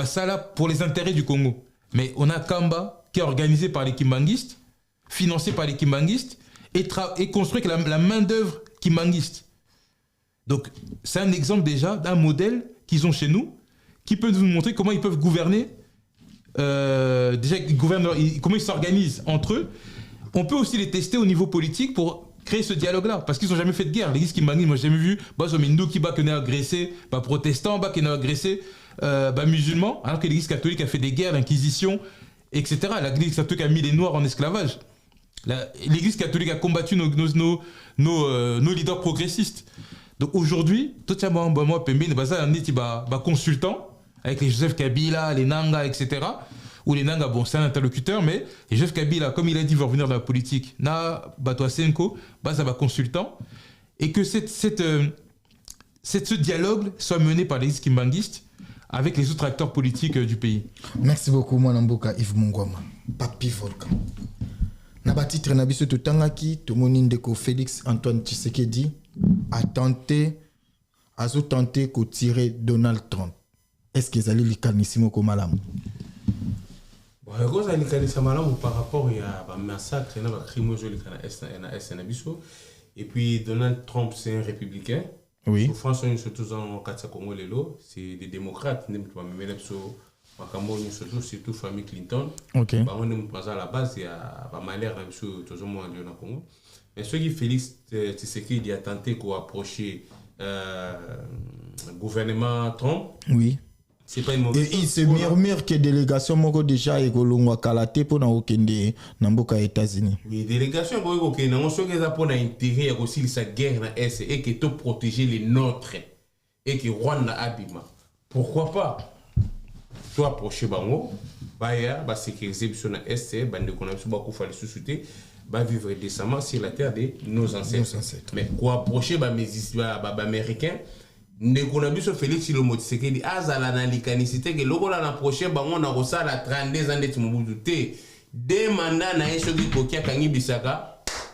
ça pour les intérêts du Congo. Mais on a Kamba qui est organisé par les kimbanguistes, financé par les kimbanguistes et construit avec la main-d'œuvre kimbanguiste. Donc, c'est un exemple déjà d'un modèle qu'ils ont chez nous qui peut nous montrer comment ils peuvent gouverner, comment ils s'organisent entre eux. On peut aussi les tester au niveau politique pour créer ce dialogue-là, parce qu'ils n'ont jamais fait de guerre. L'église Kimbangi, moi j'ai jamais vu Bazomindu qui va agresser protestants, qui a agressé musulmans, alors que l'église catholique a fait des guerres, l'inquisition, etc. L'église catholique a mis les noirs en esclavage. L'église catholique a combattu nos leaders progressistes. Donc aujourd'hui, tout ça, moi, Pembe, consultant avec les Joseph Kabila, les Nanga, etc. Ou les Nanga, bon, c'est un interlocuteur, mais Joseph Kabila, comme il a dit, va revenir dans la politique. Na Bato Senko, ça va consultant. Et que ce dialogue soit mené par les kimbanguistes avec les autres acteurs politiques du pays. Merci beaucoup, Mwanamboka Yves Mungwama. Papi Volcan. Na ba titre na biso totangaki tomoni ndeko Félix Antoine Tshisekedi a tenté ko tirer Donald Trump. Est-ce que zali likanissimo ko malamu? Bon, likanisa malamu par rapport à massacre na ba crime na biso. Et puis Donald Trump c'est un républicain. Oui. France surtout en Katsa Congo lelo, c'est des démocrates, surtout famille Clinton. OK. À la base il y a pas mal toujours moins en Congo. Mais ce qui Félix Tshisekedi a tenté d'approcher le gouvernement Trump. Oui. C'est pas une mauvaise chose. Et il se murmure que délégation moko déjà ekolongwa kalaté pour na okende na mboka ya États-Unis. Oui, délégation ko okende na soki za pour na intérêt aussi sa guerre na est et que to protéger les nôtres et que Rwanda abima. Pourquoi pas? Toi approcher bango baya basécuriser biso na este bandeko na biso bakufa lisusu te vivre décemment sur la terre de nos ancêtres. Mais quoi approcher américain ndeko na biso Félix Tshisekedi Tshisekedi azala na likanisité ke lokola na prochain bango na kosala 32 ans ndeti mobutu te de mandat na esoki kokia kangi bisaka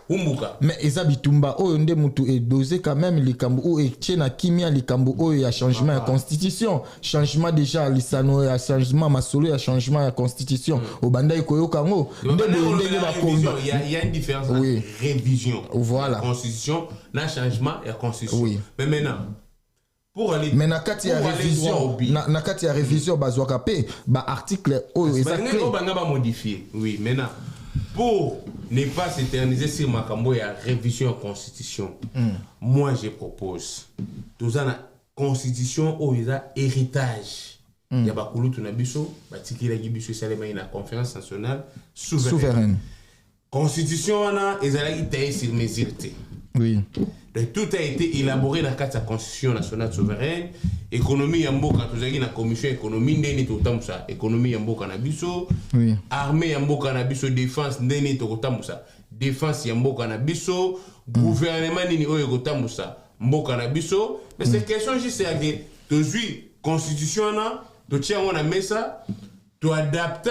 umbuka. Mais eza bitumba oyo nde mutu e dosé quand même likambo o e tchena kimia likambo oyo ya changement ya constitution, changement déjà lisano ya changement masolo ya changement ya constitution au banda ikoyoka ngo nde ba combat. Il y a une différence entre révision. Voilà. Constitution na changement ya constitution. Oui. Mais maintenant pour aller mais na kati ya révision na kati ya révision bazwaka pe ba article oyo exact ko banga ba modifier. Oui, maintenant pour ne pas s'éterniser sur makambo ya révision de la constitution, moi je propose tout ça la constitution où il y a héritage. Il y a bakulu tunabiso, batiki la gibiso salema ina conférence nationale souveraine. Constitution wana ezalaki taillé sur mesure. Oui. Donc, tout a été élaboré dans le cadre de la Constitution nationale souveraine. Économie Yamboka, tout ça, la commission économie, ndeni totamusa. Économie Yamboka nabiso. Oui. Armée Yamboka nabiso, défense, ndeni totamusa. Défense Yamboka nabiso. Gouvernement nini oyo totamusa. Mboka nabiso. Mais cette question juste c'est que tu suis constitution na, tu tiens on a mis ça, tu adaptes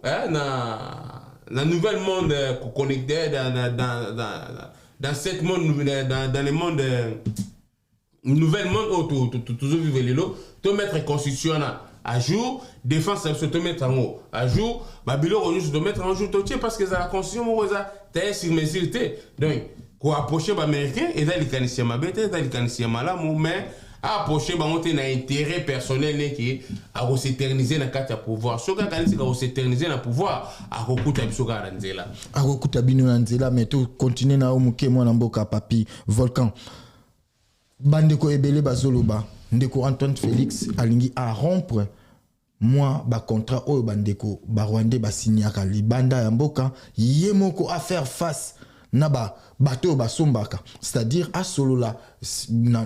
na nouvel monde connecté dans cette monde dans le monde nouvel monde où toujours vivre les lots, tu mettre constitution à jour, défense ça te mettre en haut à jour, babilo on te mettre en jour tu parce que la constitution ça t'es sur mesure donc quoi approcher américain et dans les caniciens ma bête dans les caniciens malamu mais approcher ba monter na intérêt personnel qui a s'éterniser na carte pouvoir soka kanisi ka s'éterniser na pouvoir a kokuta biso ka nzela a kokuta bino na nzela mais tout continuer na omuke mwana mboka papi volcan bandeko ebele bazoloba ndeko Antoine Félix alingi à rompre moi ba contrat oyo bandeko ba rwandais ba signaka libanda ya mboka yemoko à faire face naba bateau basombaka c'est-à-dire à solo la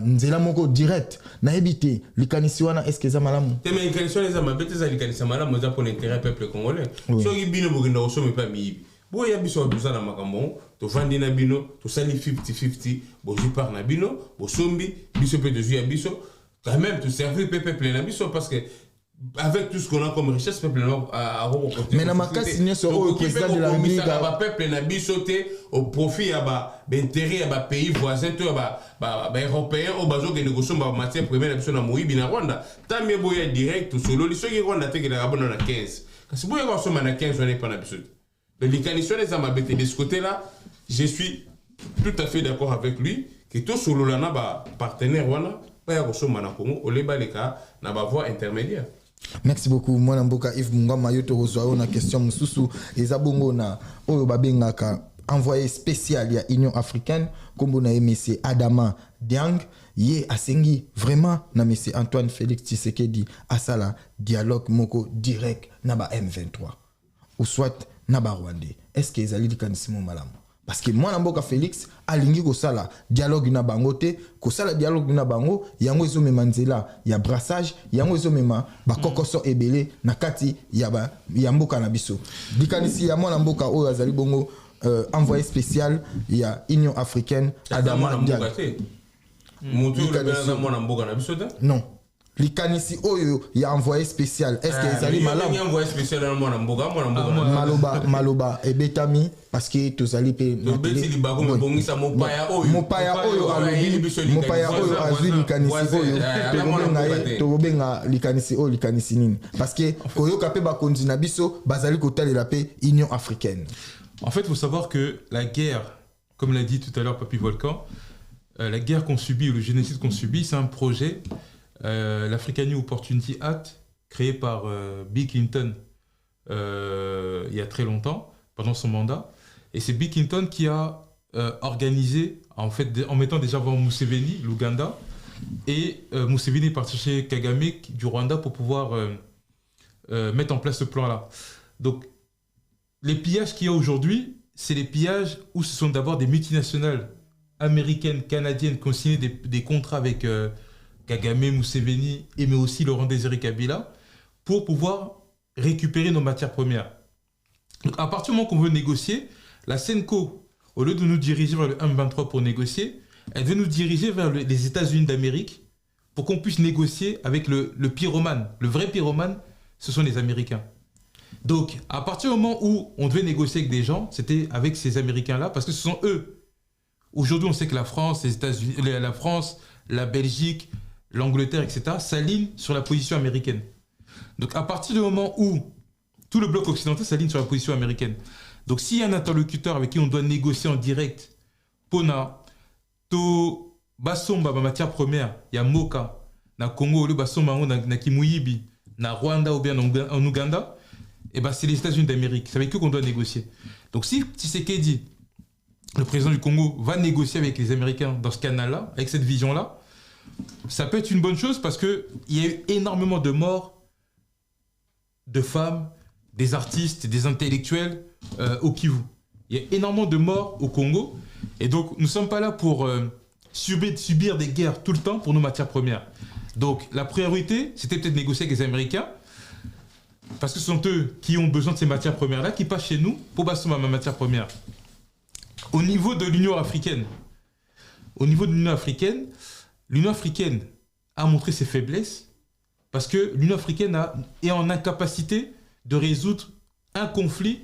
nzela moko direct na ebité likanisi wana est-ce que za malamu te mais likanisi wana za mabete za likanisi malamu za pour l'intérêt peuple congolais so ibino bokenda osome pa miyibi bo ya biso duza na makambo to vandi na bino to sali 50-50 bo ju par na bino bo sombi biso pe de ju ya biso quand même to servir peuple na biso parce que avec tout ce qu'on a comme richesse peuple à mais na makasi nyeso o président de la République ba peuple na bisoté au profit ya ba intérêt ya ba pays voisins to ba européens au bazo que négocier ba matière première na biso na moyibi na Rwanda tamie boya direct solo liso ki Rwanda te que la bonne na 15 kasi boya ko soma na 15 on est pas na biso le likanison les amabete de ce côté là je suis tout à fait d'accord avec lui que tout solo là na ba partenaire wana ba ya ko soma na Congo o leba leka na ba voie intermédiaire. Merci beaucoup mwana mboka Yves Mungama yoto kozwa na question mususu ezabongo na oyo babengaka envoyé spécial ya Union africaine kombo na monsieur Adama Diang ye asengi vraiment na monsieur Antoine Félix Tshisekedi asala dialogue moko direct na ba M23 ou soit na ba Rwandais est-ce que ezali likanisimo malamu parce que mwana mboka Félix alingi kosala dialogue na bango te kosala dialogue na bango yango ezo mema nzela ya brassage yango ezo mema bakokoso ebele na kati ya mboka na biso likanisi ya mwana mboka oyo azali bongo envoyé spécial ya Union africaine Adama Diang non likanisi oyo ya envoyé spécial est-ce que ezali malamu envoyé spécial na mwana mboka maloba ebetami parce que tozali pe beti libako mbongisa mopaya oyo azwi likanisi oyo tobenga likanisi oyo likanisi nini parce que koyoka pe bakonzi na biso bazali kotalela pe Union africaine. En fait, il faut savoir que la guerre, comme l'a dit tout à l'heure Papy Volcan, la guerre qu'on subit ou le génocide qu'on subit, c'est un projet, l'African New Opportunity Act, créé par Bill Clinton il y a très longtemps, pendant son mandat. Et c'est Bill Clinton qui a organisé, en fait, en mettant déjà avant Museveni, l'Ouganda, et Museveni est parti chez Kagame du Rwanda pour pouvoir mettre en place ce plan-là. Donc, les pillages qu'il y a aujourd'hui, c'est les pillages où ce sont d'abord des multinationales américaines, canadiennes qui ont signé des contrats avec Kagame, Museveni, et mais aussi Laurent Désiré Kabila, pour pouvoir récupérer nos matières premières. Donc à partir du moment qu'on veut négocier, la Senco, au lieu de nous diriger vers le M23 pour négocier, elle veut nous diriger vers les États-Unis d'Amérique pour qu'on puisse négocier avec le pyromane. Le vrai pyromane, ce sont les Américains. Donc, à partir du moment où on devait négocier avec des gens, c'était avec ces Américains-là, parce que ce sont eux. Aujourd'hui, on sait que la France, les États-Unis, la France, la Belgique, l'Angleterre, etc., s'alignent sur la position américaine. Donc, à partir du moment où tout le bloc occidental s'aligne sur la position américaine, donc s'il y a un interlocuteur avec qui on doit négocier en direct, Pona, To, Basomba, ma matière première, il y a Moka, na Congo, le Basomba, na Kimuyibi, na Rwanda ou bien en Ouganda, et ben c'est les États-Unis d'Amérique. C'est avec eux qu'on doit négocier. Donc si Tshisekedi, le président du Congo, va négocier avec les Américains dans ce canal-là, avec cette vision-là, ça peut être une bonne chose parce qu'il y a eu énormément de morts de femmes, des artistes, des intellectuels au Kivu. Il y a énormément de morts au Congo. Et donc, nous ne sommes pas là pour subir des guerres tout le temps pour nos matières premières. Donc, la priorité, c'était peut-être négocier avec les Américains parce que ce sont eux qui ont besoin de ces matières premières-là, qui passent chez nous pour passer ma matière première. Au niveau de l'Union africaine, l'Union africaine a montré ses faiblesses parce que l'Union africaine est en incapacité de résoudre un conflit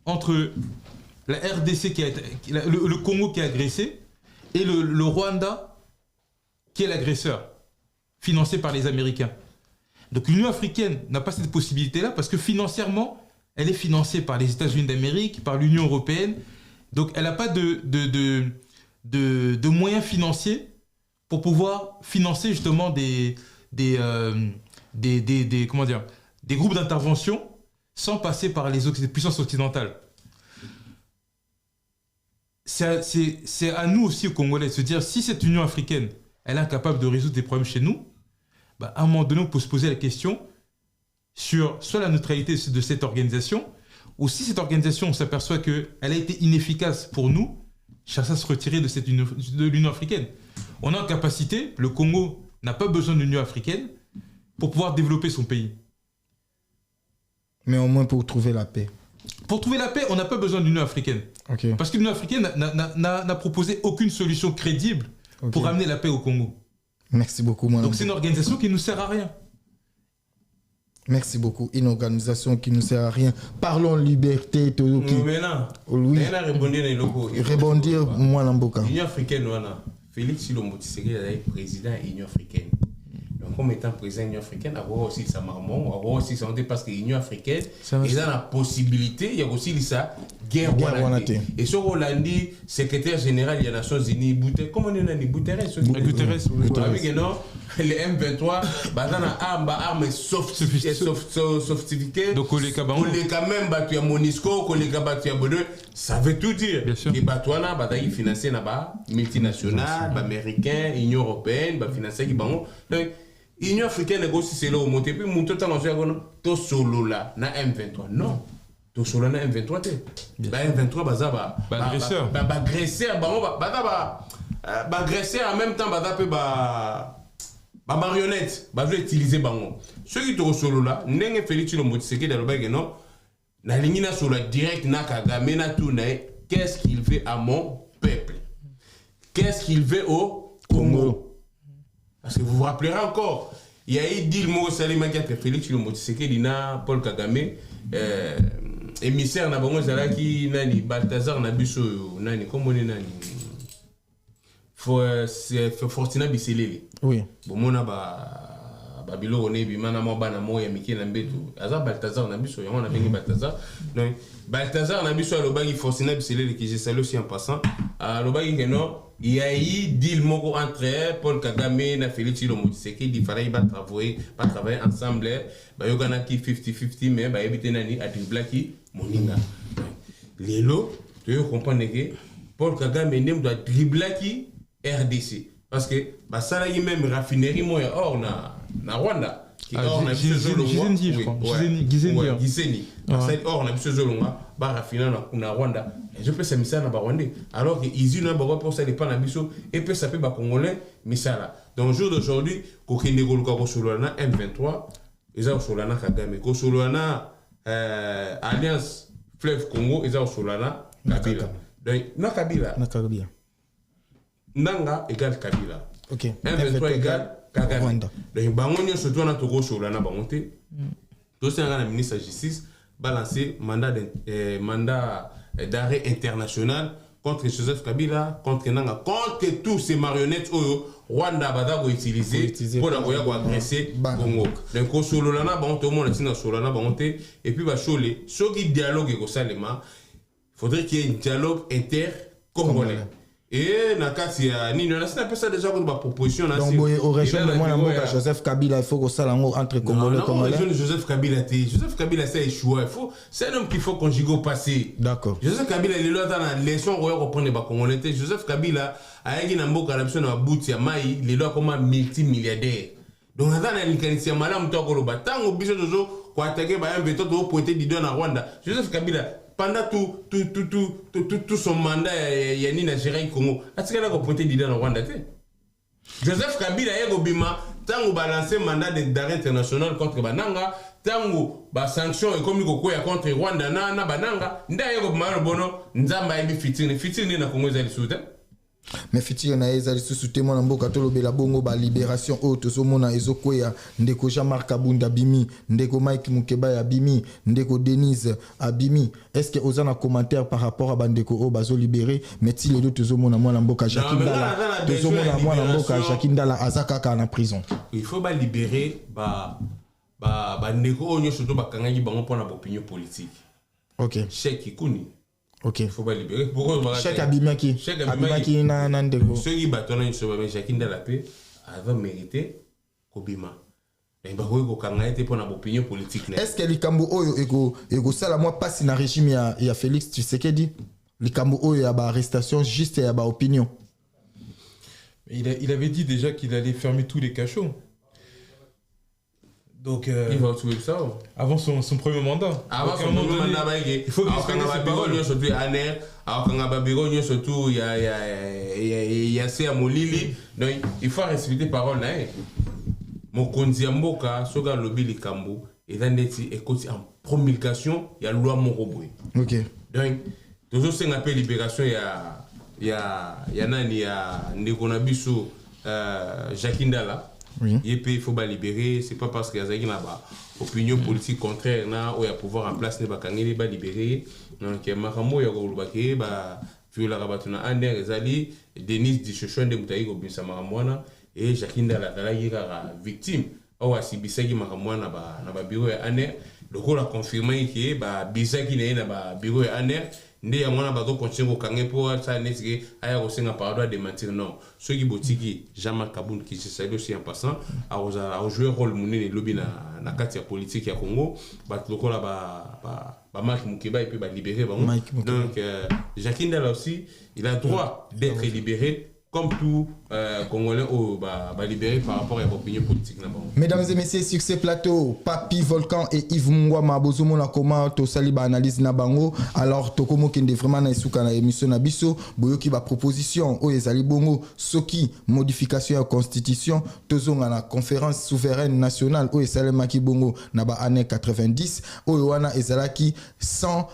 entre la RDC, le Congo qui est agressé, et le Rwanda qui est l'agresseur, financé par les Américains. Donc l'Union africaine n'a pas cette possibilité-là parce que financièrement, elle est financée par les États-Unis d'Amérique, par l'Union européenne. Donc elle n'a pas de moyens financiers pour pouvoir financer justement des groupes d'intervention sans passer par les puissances occidentales. C'est à nous aussi, aux Congolais, de se dire si cette Union africaine, elle est incapable de résoudre des problèmes chez nous, bah, à un moment donné, on peut se poser la question sur soit la neutralité de cette organisation, ou si cette organisation, on s'aperçoit qu'elle a été inefficace pour nous, chercher à se retirer de l'Union africaine. On a en capacité, le Congo n'a pas besoin de l'Union africaine pour pouvoir développer son pays. Mais au moins pour trouver la paix. Pour trouver la paix, on n'a pas besoin de l'Union africaine. Okay. Parce que l'Union africaine n'a proposé aucune solution crédible pour amener la paix au Congo. Merci beaucoup, mon Donc c'est une organisation qui ne nous sert à rien. Merci beaucoup. Une organisation qui ne nous sert à rien. Parlons liberté. Rebondir, moi, Namboka. L'Union africaine, Félix Tshilombo Tshisekedi est président de l'Union africaine. Donc, comme étant président de l'Union africaine, avoir aussi sa marmon, avoir aussi sa honte parce que l'Union africaine, il a la possibilité, il y a aussi sa guerre. Et ce Hollandi, secrétaire général des Nations Unies, comment on dit Guterres, les M23, armes sophistiquées. Donc, les quand même battu à Monisco, les battu à Bodeux, ça veut tout dire. Les batouana, bataille financée là-bas, multinationales, américains, Union européenne, financée qui donc l'Union africaine négocie c'est là au monté puis mon total en to solo là na M23 non to solo na M23 ba M23 bazaba agresseur agresseur en même temps marionnette ba veut utiliser bango ceux qui to solo là ndenge Félix Tshilombo Tshisekedi dans le non na ligne na solo direct na Kagame na tout na qu'est-ce qu'il fait à mon peuple, qu'est-ce qu'il fait au Congo. Parce que vous vous rappellerez encore, il y a eu dit le mot Salima qui a fait Félix Tshilombo Tshisekedi na Paul Kagame, émissaire na bango zalaki nani Balthazar na biso nani comment nani Fortina Biselele. Oui. Bon mona babilo one bimana mo bana mo ya miki na mbetu aza Balthazar na biso yango na bengi Balthazar. Donc Balthazar na biso alobaki Fortina Biselele qui je salue aussi en passant alobaki que non il y a eu deal moko entre Paul Kagame et Félix Tshilombo Tshisekedi il fallait pas travailler ensemble ba yogana ki 50-50 mais ba éviter nani a driblaki moninga lelo tu comprendre que Paul Kagame nem doit driblaki RDC parce que ba sala yi même raffinerie mo or na Rwanda qui or na Gizendi je crois Gizendi c'est or na biso zolonga ba raffiner na Rwanda. Je peux ça misala na Rwandais alors que ils ont pas pour ça dépend na biso et peut ça peut ba congolais misala. Donc jour d'aujourd'hui ko kende ko luka ko solo na M23 eza osolana Kagame kosolana Alliance Fleuve Congo eza osolana Kabila donc na Kabila Nanga égale Kabila OK M23 égale Kagame donc bango nyonso to na toko osolana bango te to senga na ministre de justice balancer mandat d'arrêt international contre Joseph Kabila, contre Nanga, contre tous ces marionnettes au Rwanda Badago utilisé pour agresser Congo. Donc au Sololana, tout le monde est Solana, et puis Bachole, ce qui dialogue avec Salema, il faudrait qu'il y ait un dialogue inter-congolais. Et nakati ya nini on a ça déjà comme proposition là. Donc au région de moi Joseph Kabila il faut que ça entre congolais congolais. Non, Joseph Kabila ça échoué. C'est un homme qu'il faut conjuguer au passé. D'accord. Joseph Kabila il est là dans la leçon on reprendre les congolais. Joseph Kabila a eu une mboka la personne à bout ya mai, il est là comme un multimilliardaire. Donc dans la likanisi malamu to ko loba tango biso tozo ko attaquer ba un veto to pointer du doigt na Rwanda. Joseph Kabila pendant tout son mandat, il y a ni Nigeria Congo. Est-ce qu'il a pointé l'idée en Rwanda? Joseph Kabila a gobima tango balancer mandat d'arrêt international contre Bananga, tango ba sanction économique contre Rwanda na Bananga, nda yego bimano bono nzamba yebi fitini na Congo za lisuta. Mais fitiri na eza lisusu te mona mboka tolobela bongo ba libération oyo tozomona ezokwea ndeko Jean-Marc Kabunda bimi ndeko Mike Mukeba ya bimi ndeko Denise abimi. Est-ce que oza na commentaire par rapport à bandeko o bazo libéré mais ti les deux tozomona mwana mboka Jakindala tozomona mwana mboka Jakindala azakaka na prison. Il faut ba libérer ba ndeko onyo surtout ba kangaki bango pona opinion politique. OK. Cheikh Ikuni. OK. Faut pas libérer. Pourquoi Cheikh Abimaki na ndeko. Ceux qui battent une chose Jakindala paix avant mérité kobima. Et ba ko kanga été pour na opinion politique. Est-ce que likambo oyo ego sala moi passe na régime ya Félix Tshisekedi likambo oyo ya ba arrestation juste ya ba opinion. Il avait dit déjà qu'il allait fermer tous les cachots. Donc, il va trouver ça avant son premier mandat. Avant son premier mandat, il faut qu'il surtout il y a ces amolili. Donc, il faut respecter parole. Mon konziamboka, soga lobby likambo, et dans des écoutes en promulgation, il y a loi Moroboy. OK. Donc, toujours c'est un appel libération, il y a nani, il y a Nekonabiso, Jakindala. Oui. Il faut pas libérer, c'est pas parce qu'il y a une opinion politique contraire où il y a pouvoir en place ne pas libérer. Donc Makambo ya golubake ba viola rabatuna ander ezali Denis Dichochon de Mutayi ko bisa Makamwana et Jakinda la yira victime au asibisaki Makamwana na ba bureau ya ander donc la confirmer que ba bisaki na ba bureau ya ander nde ya mwana bato continuer ko kange pour ça netike aya ko senga pardon de mentir non ceux qui botiki Jean-Marc Kabunda qui se salue aussi en passant a joué rôle monene lobby na kati ya politique ya Congo ba lokola ba Mike Mukeba et puis ba libérer ba donc Jakindala aussi il a droit d'être libéré comme tout Congolais libéré par rapport à l'opinion politique. Mesdames et messieurs, sur ce plateau, Papi Volcan et Yves Mungwama bozomo na koma to saliba analyse na bango. Alors tokomo kende vraiment na isuka na émission na biso boyoki ba proposition o ezali bongo soki modification ya constitution tozonga na conférence souveraine nationale o esalemaki bongo na ba année 90 o wana ezalaki sans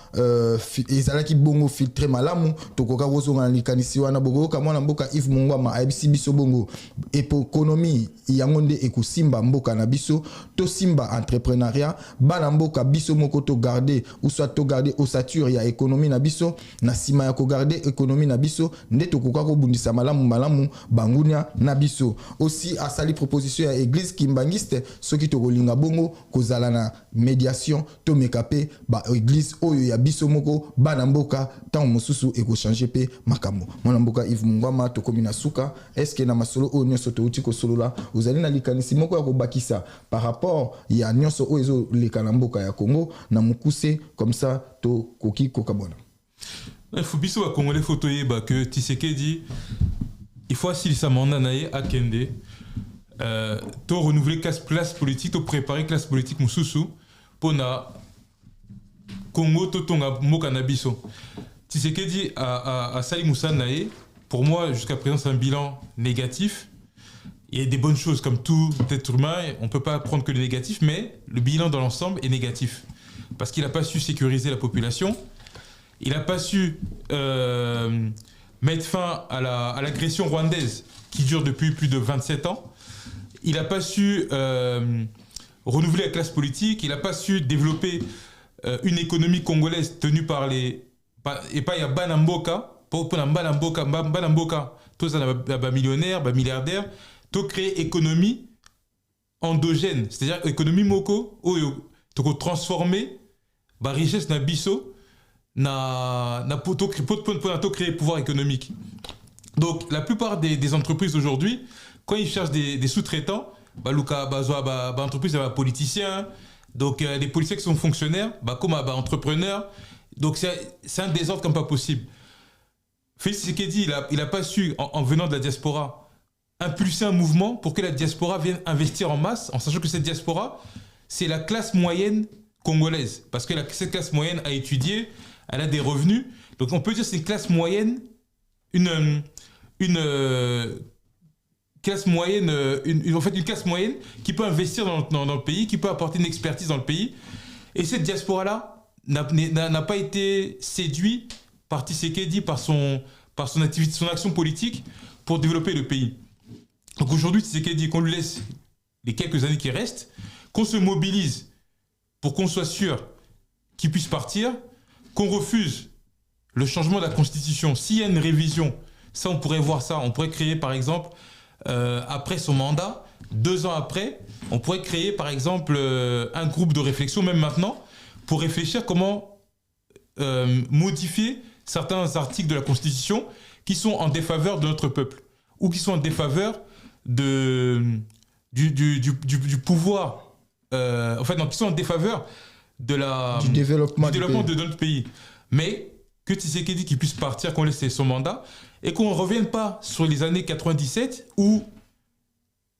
ezalaki bongo filtré malamu tokoka bozonga na likanisi wana bogo ka mwana mboka Yves Mungwama abisi biso bongo économie yango nde ekosimba mboka na biso to simba entrepreneuriat bana mboka biso moko to garder ou soit to garder ossature ya économie na biso na sima ya ko garder économie na biso nde tokoka ko bundisa malamu bangunya na biso aussi asali proposition ya église kimbangiste soki to kolinga bongo kozala na médiation to mekape ba église oyo ya biso moko bana mboka tant mosusu eko changer pe makambo mwana mboka Yves Mungwama to komina suka est-ce que na masolo o nyonso to uti ko solola uzali na likanisi moko ya kobakisa par rapport ya nyonso o ezo lekana mboka ya Congo na mukuse comme ça to koki kokabona. Il faut biso ba Congolais photo yeba que Tshisekedi il faut assilisa mandat naye à Kende to renouveler classe politique to préparer classe politique mususu pona Congo to tonga mboka na biso. Tshisekedi a sali Moussa naye. Pour moi, jusqu'à présent, c'est un bilan négatif. il y a des bonnes choses comme tout être humain, on ne peut pas prendre que le négatif, mais le bilan dans l'ensemble est négatif. Parce qu'il n'a pas su sécuriser la population, il n'a pas su mettre fin à l'agression rwandaise qui dure depuis plus de 27 ans, il n'a pas su renouveler la classe politique, il n'a pas su développer une économie congolaise tenue par les... Et pas il y a Banamboka, pour Banamboka, tous les millionnaires, les milliardaires, to créer économie endogène, c'est-à-dire économie moko, to transformer la richesse na biso na pour créer pouvoir économique. Donc la plupart des entreprises aujourd'hui, quand ils cherchent des sous-traitants, entreprises politiciens, donc des politiciens qui sont fonctionnaires, comme entrepreneurs, donc c'est un désordre comme pas possible. Félix Tshisekedi, il a pas su, en venant de la diaspora, impulser un mouvement pour que la diaspora vienne investir en masse, en sachant que cette diaspora, c'est la classe moyenne congolaise. Parce que cette classe moyenne a étudié, elle a des revenus. Donc on peut dire que c'est une classe moyenne, une classe moyenne qui peut investir dans le pays, qui peut apporter une expertise dans le pays. Et cette diaspora-là n'a pas été séduite par Tshisekedi, par son activité, son action politique pour développer le pays. Donc aujourd'hui, Tshisekedi, qu'on lui laisse les quelques années qui restent, qu'on se mobilise pour qu'on soit sûr qu'il puisse partir, qu'on refuse le changement de la Constitution. S'il y a une révision, ça on pourrait voir ça, on pourrait créer par exemple, après son mandat, 2 ans après, on pourrait créer par exemple un groupe de réflexion, même maintenant, pour réfléchir comment modifier certains articles de la Constitution qui sont en défaveur de notre peuple, ou qui sont en défaveur du pouvoir, qui sont en défaveur du développement de notre pays. Mais que Tshisekedi qui puisse partir, qu'on laisse son mandat, et qu'on ne revienne pas sur les années 97 où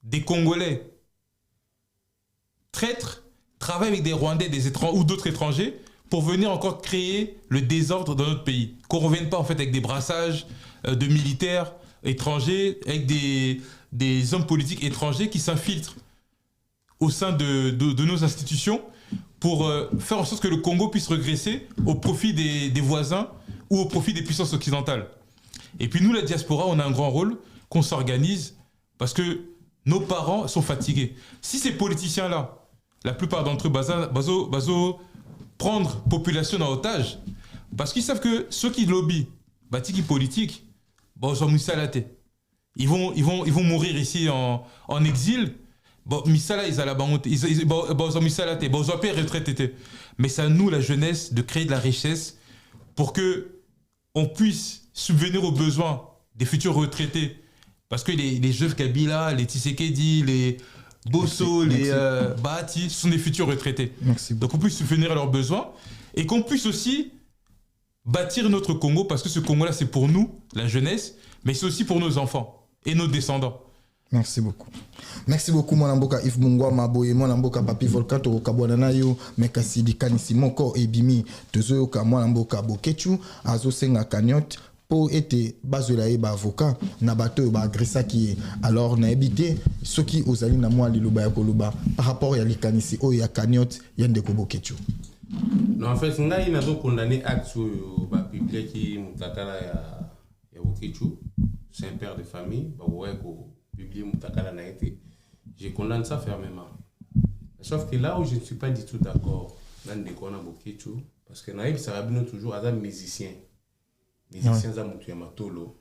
des Congolais traîtres travaillent avec des Rwandais ou d'autres étrangers pour venir encore créer le désordre dans notre pays. Qu'on ne revienne pas en fait avec des brassages de militaires étrangers, avec des hommes politiques étrangers qui s'infiltrent au sein de nos institutions pour faire en sorte que le Congo puisse regresser au profit des voisins ou au profit des puissances occidentales. Et puis nous, la diaspora, on a un grand rôle, qu'on s'organise parce que nos parents sont fatigués. Si ces politiciens-là, la plupart d'entre eux, bazo prendre population en otage, parce qu'ils savent que ceux qui lobbyent, tiki politique, ils vont mourir ici en exil. Mais c'est à nous, la jeunesse, de créer de la richesse pour que on puisse subvenir aux besoins des futurs retraités. Parce que les jeunes Kabila, les Tshisekedi, les Bosso, les Bahati, ce sont des futurs retraités. Donc on puisse subvenir à leurs besoins et qu'on puisse aussi bâtir notre Congo, parce que ce Congo-là, c'est pour nous, la jeunesse, mais c'est aussi pour nos enfants et nos descendants. Merci beaucoup. Merci beaucoup, mon amboka Yves Mungwa Maboye, mon amboka Papi Volka, to kabwana yo, mekasi di kanisi moko ebimi, tozo ka mon amboka Bokechu, azo senga kanyot, pour être bazola ba avocat, na bato ba agressa qui alors na habité, ceux qui osali na moi liloba ya koloba, par rapport à likanisi o ya kanyot, yande ko Bokechu. Non, en fait, ngai na do condamné acte sur ba publier qui mutakala ya Bokechu, c'est un père de famille, ba ouais ko publier mutakala na été. Je condamne ça fermement. Sauf que là où je ne suis pas du tout d'accord, dans des kona Bokechu, parce que naïb Sarabino toujours à musicien. Musiciens za mutuya matolo,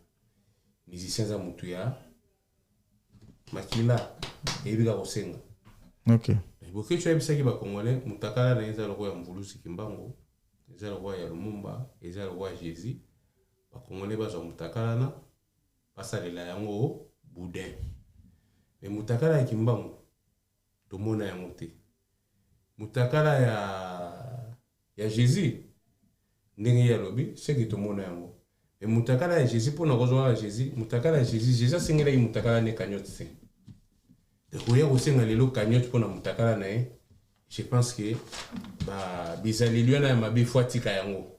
musiciens za mutuya makila, ebiga kosenga. Ok. Bokechu aibisa ki ba Congolais, mutakala na eza loko ya Mvulusi Kimbangu, eza loko ya Lumumba, eza loko ya Jésus. Ba Congolais bazo mutakala na basalela yango boudin. Mais mutakala ya Kimbangu tomona yango te. Mutakala ya Jésus ndenge ya lobi, c'est que tomona yango. Et mutakala ya Jésus pour na kozwa ya Jésus, mutakala ya Jésus singela yi mutakala ne kanyot se. De koya kosenga lelo kanyot pour na mutakala na e. Je pense que bizali liona ya mabe fuatika yango.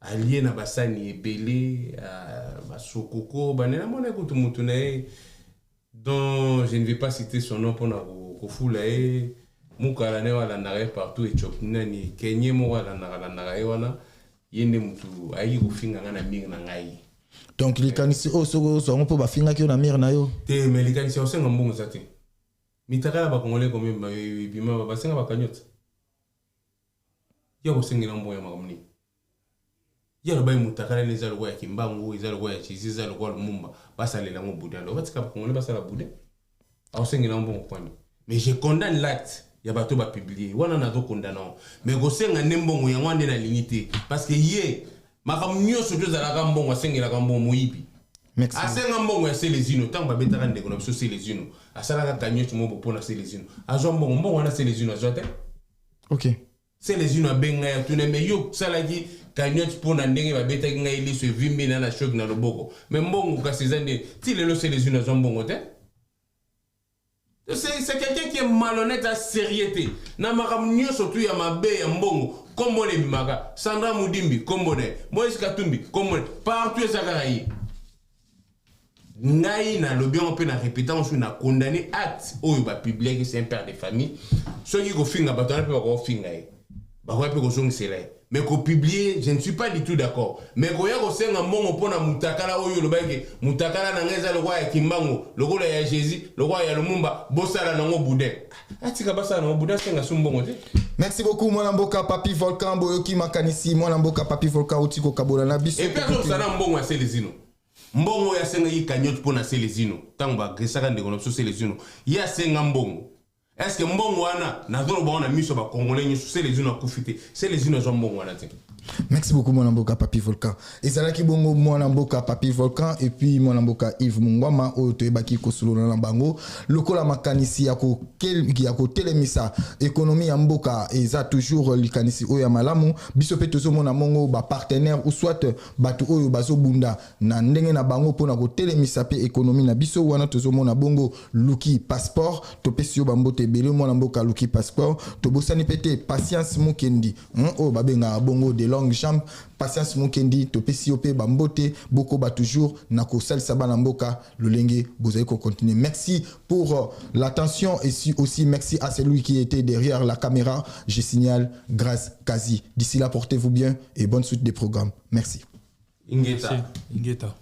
Allié na basani ebele ba sokoko banena mona kutu mutu na e dont je ne vais pas citer son nom pour Kofulae, Moukalane wala nare partout et Chopinani, Kenye mo wala nare wana, yende mutu ayi kofinga ngana mingi na ngai. Donc les kanisi osoko so on peut ba finga ki na mir na yo. Te mais les kanisi osenga mbongo zate. Mitaka ba kongole comme bima ba senga ba kanyot. Ya kosenga mbongo ya makamni. Ya ba mutakala neza lwa ya kimbangu, eza lwa ya chizi, eza lwa lumumba, basalela ngo buda. Lo batika ba kongole basala buda. Osenga mbongo kwani. Mais je condamne l'acte. Ya bato ba publier. Wana na do condamnant. Mais kosenga nembongo ya ngwande na limité parce que yé makamnyo sojo za la gambongo asengela gambongo moyibi. Merci. Asenga mbongo ya selezino tango babeta kande kono biso selezino. Asala ka kanyo tumo pona selezino. Azo mbongo wana selezino azote. OK. Selezino abenga ya tune me yo salaki kanyo pona ndenge babeta kinga ili so vimbi na shock na loboko. Mais mbongo ka sezande ti lelo selezino azo mbongo te. C'est quelqu'un qui est malhonnête à sérieuxté. Na makamnyo surtout ya mabe ya mbongo. Kombone bimaka, Sandra Moudimbi, Kombone, Moïse Katumbi, Kombone, partout et Sakaraï. Ngai na lobby on peut na répéter on na condamné acte ou ba publier que c'est un père de famille. Ceux qui go finga ba tona peut go finga. Ba ko peut go song c'est là. Mais ko publier, je ne suis pas du tout d'accord. Mais ko ya ko senga mbongo pona mutakala oyo lo baike, mutakala na ngeza lo kwa ya Kimbangu, lo ko ya Jésus, lo kwa ya Lumumba, bosala na ngo boudin. Atika basa na ngo boudin senga sumbongo te. Merci beaucoup mon amboka Papi Volcan boyoki makanisi mon amboka Papi Volcan otiko kabola na biso. Et puis ça na mbongo ya selezino. Mbongo ya senga yi kanyot pona selezino. Tango ba gresaka ndeko na biso selezino. Ya senga mbongo. Est-ce que mbongo wana na zolo ba ona miso ba congolais nyoso selezino akufite. Selezino zo mbongo wana te. Merci beaucoup mon amboka Papi Volcan. Et ça là qui bongo mon amboka Papi Volcan et puis mon amboka Yves Mungwama o to ebaki ko solo na bango lokola makanisi yako yako telemisa économie ya mboka eza toujours likanisi o ya malamu biso pe tozo mona mongo ba partenaire ou soit batu oyo bazo bunda na ndenge na bango pona ko telemisa pe économie na biso wana tozo mona bongo Luki Passport to pesio bambote bele mon amboka Luki Passport to bosani pete Patience Mukendi o babenga bongo de longue jambe Patience Mukendi to pesiope bambote boko ba toujours na ko salsa banamboka lolenge bozai ko continuer. Merci pour l'attention et aussi merci à celui qui était derrière la caméra. Je signale Grâce Kazi. D'ici là portez-vous bien et bonne suite des programmes. Merci. Ingeta. Ingeta.